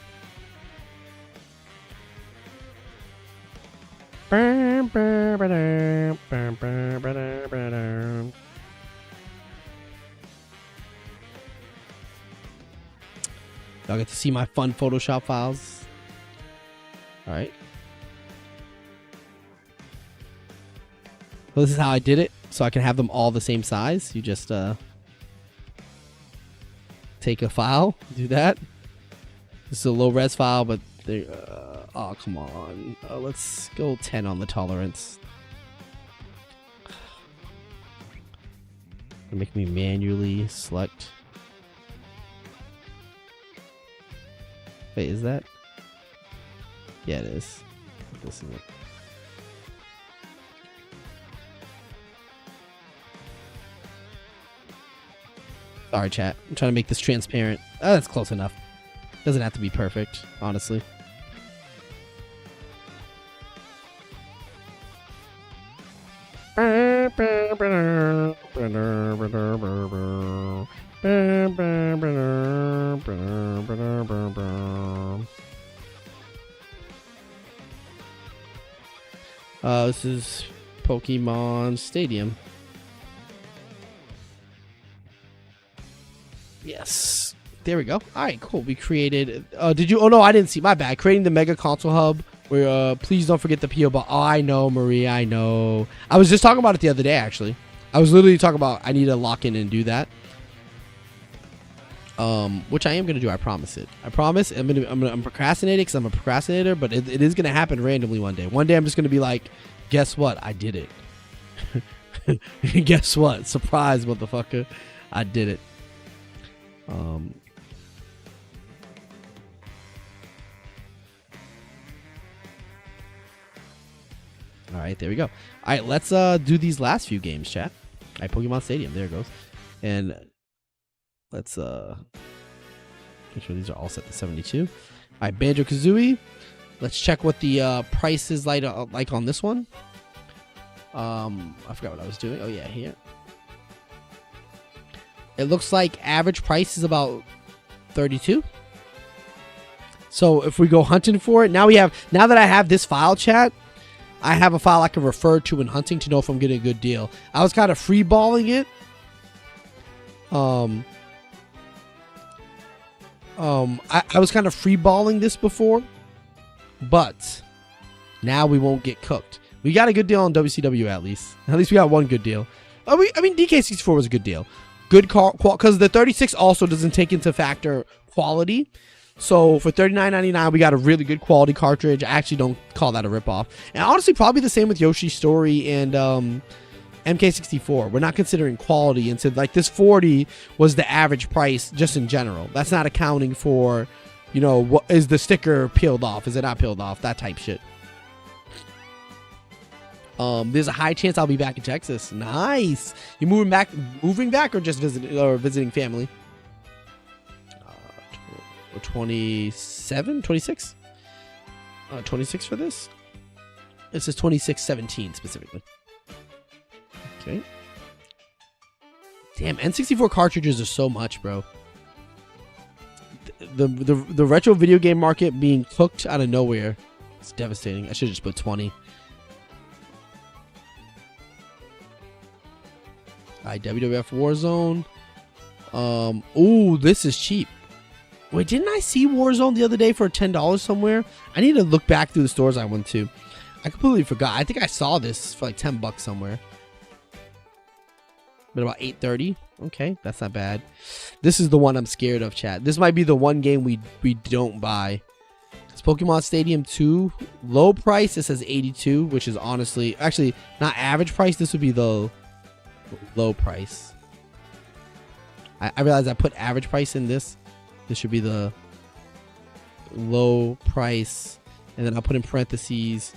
y'all get to see my fun Photoshop files. Alright. So this is how I did it, so I can have them all the same size. You just take a file, do that. This is a low res file, but they oh come on, let's go 10 on the tolerance. Make me manually select. Wait, is that? Yeah, it is. This is it. Sorry, chat. I'm trying to make this transparent. Oh, that's close enough. Doesn't have to be perfect, honestly. This is Pokemon Stadium. Yes. There we go. Alright, cool. We created... did you... Oh, no, I didn't see. My bad. Creating the Mega Console Hub. Where, please don't forget the P.O. Box. Oh, I know, Marie. I know. I was just talking about it the other day, actually. I was literally talking about I need to lock in and do that. Which I am going to do. I promise it. I promise. I'm procrastinating because I'm a procrastinator. But it is going to happen randomly one day. One day I'm just going to be like, guess what? I did it. Guess what? Surprise, motherfucker. I did it. All right, there we go. All right, let's do these last few games, chat. All right, Pokemon Stadium, there it goes. And let's make sure these are all set to 72. All right, Banjo-Kazooie. Let's check what the price is like on this one. I forgot what I was doing. Oh yeah, here. It looks like average price is about 32. So if we go hunting for it, now that I have this file, chat, I have a file I can refer to in hunting to know if I'm getting a good deal. I was kind of freeballing it. I was kind of freeballing this before, but now we won't get cooked. We got a good deal on WCW at least. At least we got one good deal. I mean, DK64 was a good deal. Good because the 36 also doesn't take into factor quality. So for $39.99, we got a really good quality cartridge. I actually don't call that a ripoff. And honestly, probably the same with Yoshi's Story and MK64. We're not considering quality, and said like this 40 was the average price just in general. That's not accounting for, you know, what is the sticker peeled off? Is it not peeled off? That type shit. There's a high chance I'll be back in Texas. Nice. You moving back or just visiting family? 27, 26, 26 for this. This is 2617 specifically. Okay. Damn, N64 cartridges are so much, bro. The retro video game market being cooked out of nowhere. It's devastating. I should have just put 20. Alright, WWF Warzone. Ooh, this is cheap. Wait, didn't I see Warzone the other day for $10 somewhere? I need to look back through the stores I went to. I completely forgot. I think I saw this for like $10 somewhere. But about $8.30. Okay, that's not bad. This is the one I'm scared of, chat. This might be the one game we don't buy. It's Pokemon Stadium 2. Low price, it says 82, which is honestly, actually, not average price. This would be the low price. I realized I put average price in this. This should be the low price, and then I'll put in parentheses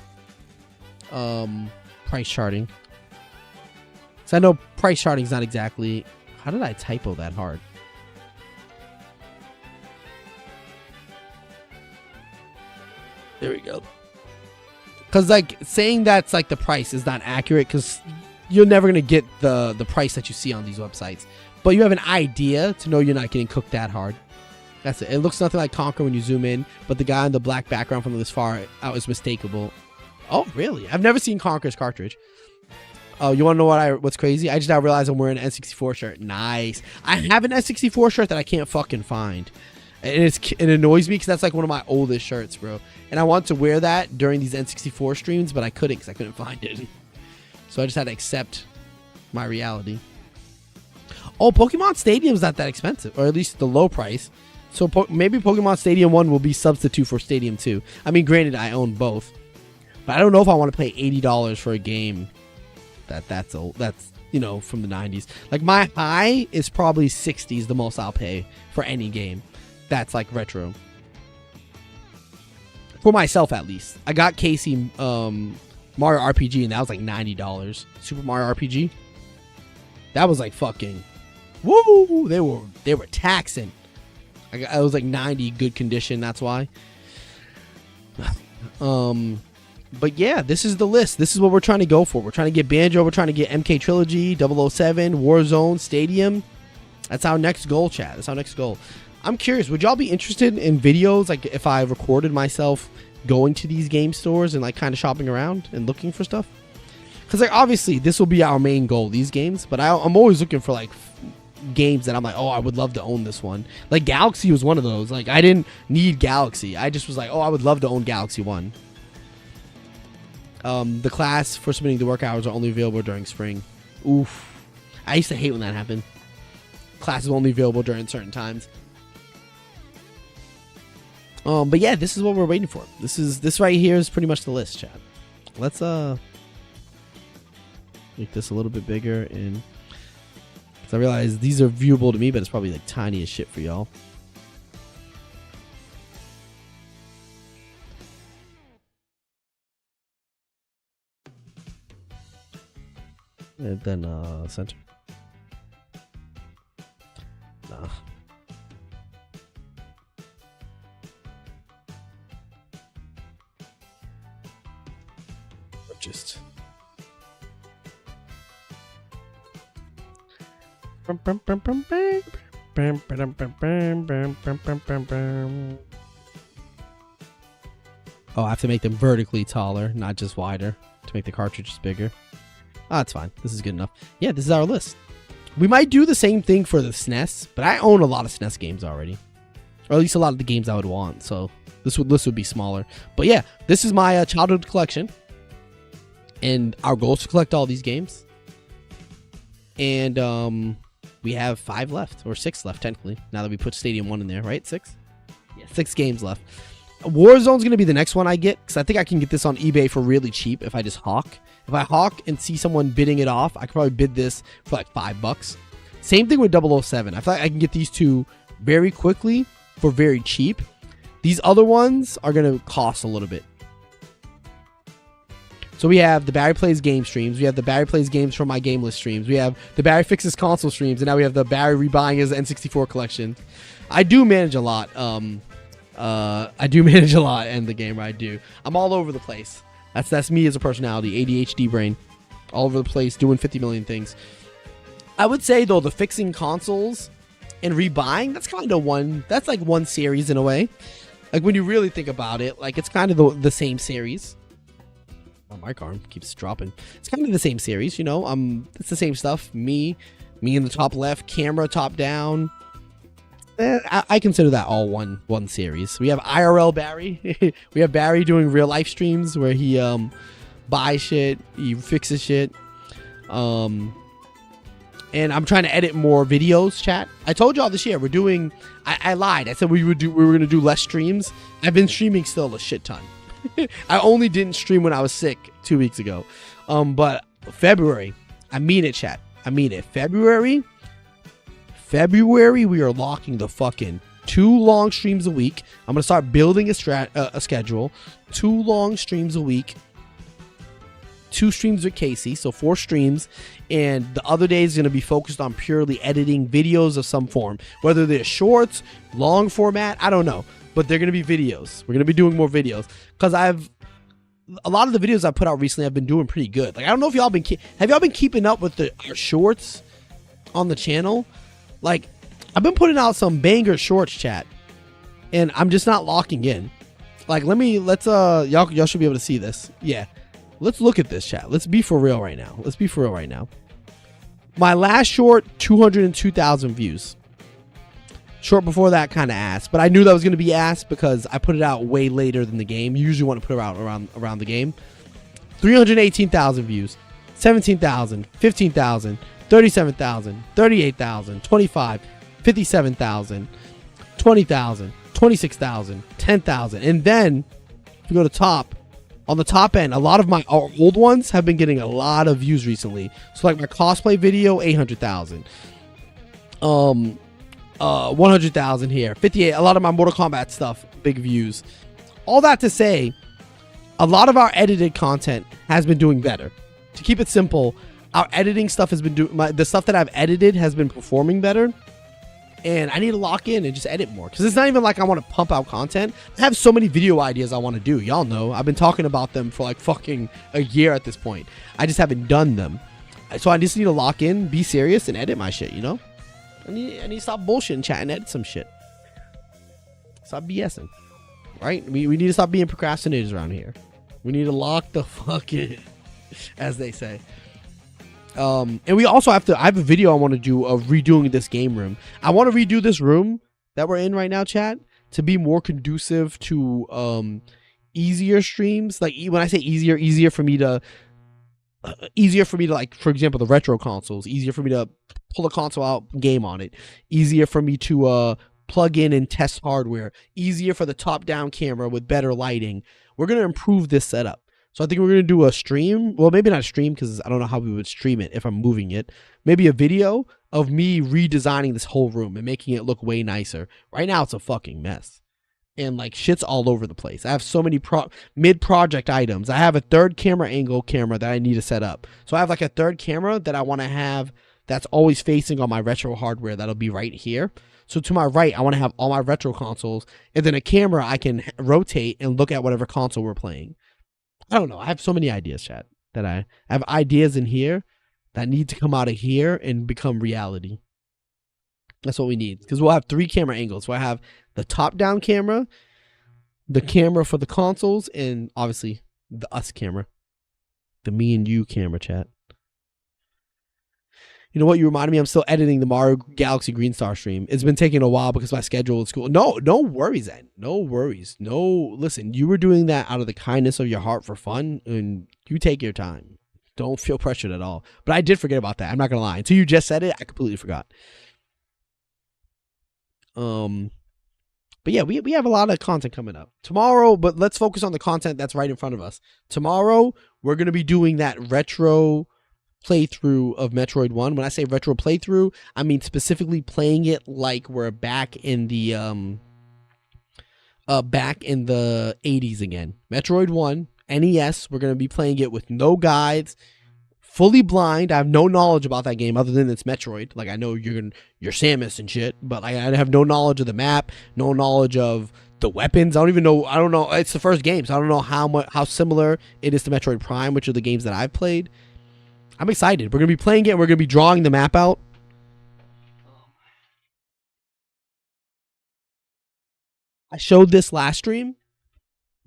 price charting. So I know price charting is not exactly. How did I typo that hard? There we go. Because like saying that's like the price is not accurate, because you're never gonna get the price that you see on these websites, but you have an idea to know you're not getting cooked that hard. That's it. It looks nothing like Conquer when you zoom in, but the guy in the black background from this far out is mistakable. Oh, really? I've never seen Conquer's cartridge. Oh, you want to know what's crazy? I just now realized I'm wearing an N64 shirt. Nice. I have an N64 shirt that I can't fucking find. And it annoys me because that's like one of my oldest shirts, bro. And I want to wear that during these N64 streams, but I couldn't because I couldn't find it. So I just had to accept my reality. Oh, Pokemon Stadium's not that expensive, or at least the low price. So maybe Pokemon Stadium 1 will be substitute for Stadium 2. I mean, granted, I own both, but I don't know if I want to pay $80 for a game that's old. That's, you know, from the 90s. Like my high is probably 60 is the most I'll pay for any game that's like retro. For myself, at least. I got Casey Mario RPG, and that was like $90. Super Mario RPG. That was like fucking woo. They were taxing. I was like 90 good condition. That's why. But yeah, this is the list. This is what we're trying to go for. We're trying to get Banjo. We're trying to get MK Trilogy, 007, Warzone, Stadium. That's our next goal, chat. That's our next goal. I'm curious. Would y'all be interested in videos like if I recorded myself going to these game stores and like kind of shopping around and looking for stuff? Because like obviously this will be our main goal, these games. But I'm always looking for like games that I'm like, oh, I would love to own this one. Like Galaxy was one of those. Like I didn't need Galaxy. I just was like, oh, I would love to own Galaxy 1. The class for submitting the work hours are only available during spring. Oof. I used to hate when that happened. Class is only available during certain times. But yeah, this is what we're waiting for. This right here is pretty much the list, chat. Let's make this a little bit bigger, and because I realize these are viewable to me, but it's probably like tiny as shit for y'all. And then center. Nah. Just oh, I have to make them vertically taller, not just wider, to make the cartridges bigger. Oh, that's fine. This is good enough. Yeah, this is our list. We might do the same thing for the SNES, but I own a lot of SNES games already, or at least a lot of the games I would want. So this would be smaller. But yeah, this is my childhood collection. And our goal is to collect all these games. And we have 5 left, or 6 left technically, now that we put Stadium 1 in there, right? 6? Yeah, 6 games left. Warzone's going to be the next one I get, because I think I can get this on eBay for really cheap if I just hawk. If I hawk and see someone bidding it off, I could probably bid this for like $5. Same thing with 007. I feel like I can get these two very quickly for very cheap. These other ones are going to cost a little bit. So we have the Barry Plays Game streams. We have the Barry Plays Games from My Game List streams. We have the Barry Fixes Console streams. And now we have the Barry rebuying his N64 collection. I do manage a lot. I do manage a lot in the game. I do. I'm all over the place. That's me as a personality. ADHD brain. All over the place doing 50 million things. I would say, though, the fixing consoles and rebuying, that's kind of one. That's like one series in a way. Like when you really think about it, like it's kind of the same series. Oh, my arm keeps dropping. It's kind of the same series, you know. It's the same stuff. Me in the top left, camera top down. I consider that all one series. We have IRL Barry. We have Barry doing real life streams where he buys shit, he fixes shit. And I'm trying to edit more videos, chat. I told y'all this year we're doing. I lied. I said we were gonna do less streams. I've been streaming still a shit ton. I only didn't stream when I was sick 2 weeks ago. But February, I mean it, chat. I mean it. February, we are locking the fucking 2 long streams a week. I'm gonna start building a schedule. 2 long streams a week. 2 streams with Casey, so 4 streams, and the other day is going to be focused on purely editing videos of some form, whether they're shorts, long format, I don't know, but they're going to be videos. We're going to be doing more videos because a lot of the videos I put out recently I've been doing pretty good. Like I don't know if y'all been keeping up with our shorts on the channel. Like I've been putting out some banger shorts, chat, and I'm just not locking in. Like let's y'all should be able to see this. Yeah. Let's look at this, chat. Let's be for real right now. My last short, 202,000 views. Short before that, kind of ass. But I knew that was going to be ass because I put it out way later than the game. You usually want to put it out around the game. 318,000 views. 17,000. 15,000. 37,000. 38,000. 25. 57,000. 20,000. 26,000. 10,000. And then, if you go to top, on the top end, a lot of my old ones have been getting a lot of views recently. So like my cosplay video, 800,000. 100,000 here. 58. A lot of my Mortal Kombat stuff, big views. All that to say, a lot of our edited content has been doing better. To keep it simple, our editing stuff has been doing. The stuff that I've edited has been performing better. And I need to lock in and just edit more. Because it's not even like I want to pump out content. I have so many video ideas I want to do. Y'all know. I've been talking about them for like fucking a year at this point. I just haven't done them. So I just need to lock in, be serious, and edit my shit, you know? I need to stop bullshitting, chat, and edit some shit. Stop BSing. Right? We need to stop being procrastinators around here. We need to lock the fuck in, as they say. And we also I have a video I want to do of redoing this game room. I want to redo this room that we're in right now, chat, to be more conducive to easier streams. Like when I say easier for me to like, for example, the retro consoles, easier for me to pull a console out, game on it, easier for me to plug in and test hardware, easier for the top down camera with better lighting. We're going to improve this setup. So I think we're going to do a stream. Well, maybe not a stream because I don't know how we would stream it if I'm moving it. Maybe a video of me redesigning this whole room and making it look way nicer. Right now, it's a fucking mess. And like shit's all over the place. I have so many mid-project items. I have a third camera that I need to set up. So I have like a third camera that I want to have that's always facing on my retro hardware. That'll be right here. So to my right, I want to have all my retro consoles. And then a camera I can rotate and look at whatever console we're playing. I don't know. I have so many ideas, chat, that I have ideas in here that need to come out of here and become reality. That's what we need. Because we'll have 3 camera angles. We'll have the top-down camera, the camera for the consoles, and obviously the us camera. The me and you camera, chat. You know what? You reminded me I'm still editing the Mario Galaxy Green Star stream. It's been taking a while because my schedule is cool. No worries, Ed. No worries. Listen, you were doing that out of the kindness of your heart for fun, and you take your time. Don't feel pressured at all. But I did forget about that. I'm not gonna lie. Until you just said it, I completely forgot. But yeah, we have a lot of content coming up tomorrow. But let's focus on the content that's right in front of us. Tomorrow we're gonna be doing that retro playthrough of Metroid 1. When I say retro playthrough, I mean specifically playing it like we're back in the 80s again. Metroid 1 NES, we're going to be playing it with no guides, fully blind. I have no knowledge about that game other than it's Metroid. Like, I know you're Samus and shit, but like, I have no knowledge of the map, no knowledge of the weapons. I don't know. It's the first game, so I don't know how similar it is to Metroid Prime, which are the games that I've played. I'm excited. We're going to be playing it. We're going to be drawing the map out. I showed this last stream,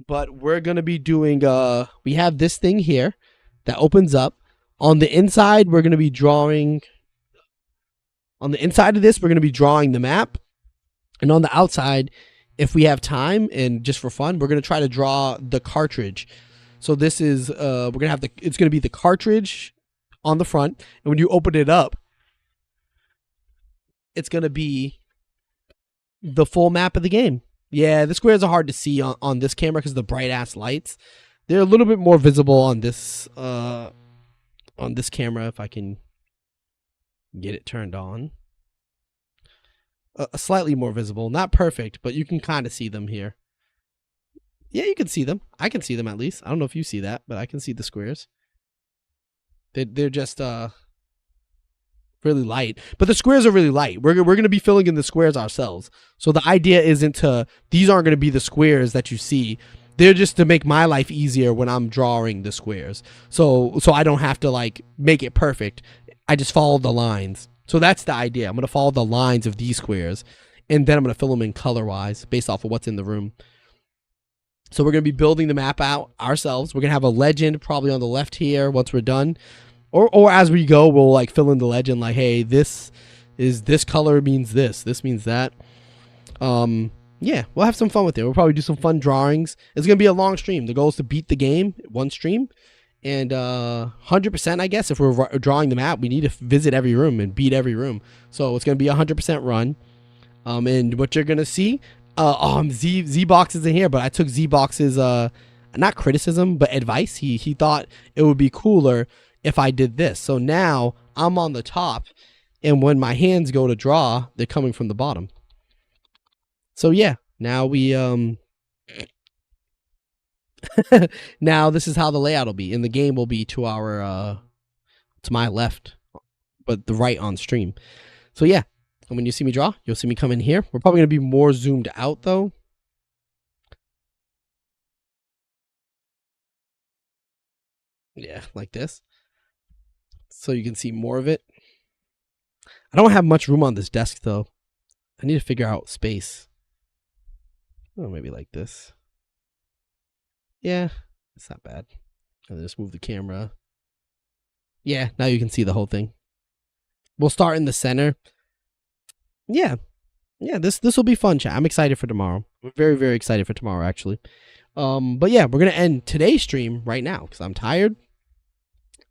but we're going to be doing, we have this thing here that opens up. On the inside, we're going to be drawing, on the inside of this, we're going to be drawing the map. And on the outside, if we have time and just for fun, we're going to try to draw the cartridge. So this is, we're going to have it's going to be the cartridge on the front. And when you open it up, it's going to be the full map of the game. Yeah, the squares are hard to see on this camera because of the bright ass lights. They're a little bit more visible on this camera if I can get it turned on. Slightly more visible, not perfect, but you can kind of see them here. Yeah, you can see them. I can see them at least. I don't know if you see that, but I can see the squares. They're just really light, but the squares are really light. We're going to be filling in the squares ourselves. So the idea isn't these aren't going to be the squares that you see. They're just to make my life easier when I'm drawing the squares. So I don't have to like make it perfect. I just follow the lines. So that's the idea. I'm going to follow the lines of these squares, and then I'm going to fill them in color wise based off of what's in the room. So we're going to be building the map out ourselves. We're going to have a legend probably on the left here once we're done. Or as we go, we'll like fill in the legend like, hey, this color means this means that. Yeah, we'll have some fun with it. We'll probably do some fun drawings. It's going to be a long stream. The goal is to beat the game one stream. And 100%, I guess, if we're drawing the map, we need to visit every room and beat every room. So it's going to be a 100% run. And what you're going to see, Z-Box isn't here, but I took Z-Box's, not criticism, but advice. He thought it would be cooler if I did this. So now I'm on the top, and when my hands go to draw, they're coming from the bottom. So yeah, now we now this is how the layout will be, and the game will be to our to my left, but the right on stream. So yeah, and when you see me draw, you'll see me come in here. We're probably gonna be more zoomed out though. Yeah, like this. So you can see more of it. I don't have much room on this desk though. I need to figure out space. Oh, maybe like this. Yeah, it's not bad. And just move the camera. Yeah, now you can see the whole thing. We'll start in the center. Yeah, this will be fun, chat. I'm excited for tomorrow. We're very, very excited for tomorrow, actually. But yeah, we're gonna end today's stream right now because I'm tired,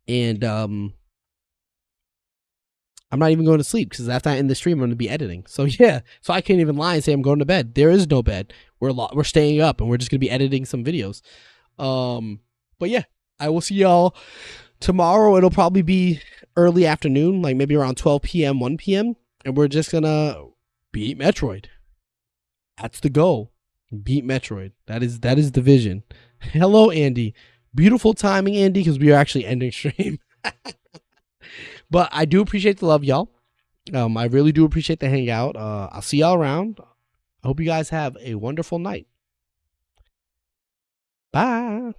and I'm not even going to sleep because after I end the stream, I'm going to be editing. So yeah, so I can't even lie and say I'm going to bed. There is no bed. We're staying up, and we're just going to be editing some videos. But yeah, I will see y'all tomorrow. It'll probably be early afternoon, like maybe around 12 p.m., 1 p.m. And we're just going to beat Metroid. That's the goal. Beat Metroid. That is the vision. Hello, Andy. Beautiful timing, Andy, because we are actually ending stream. But I do appreciate the love, y'all. I really do appreciate the hangout. I'll see y'all around. I hope you guys have a wonderful night. Bye.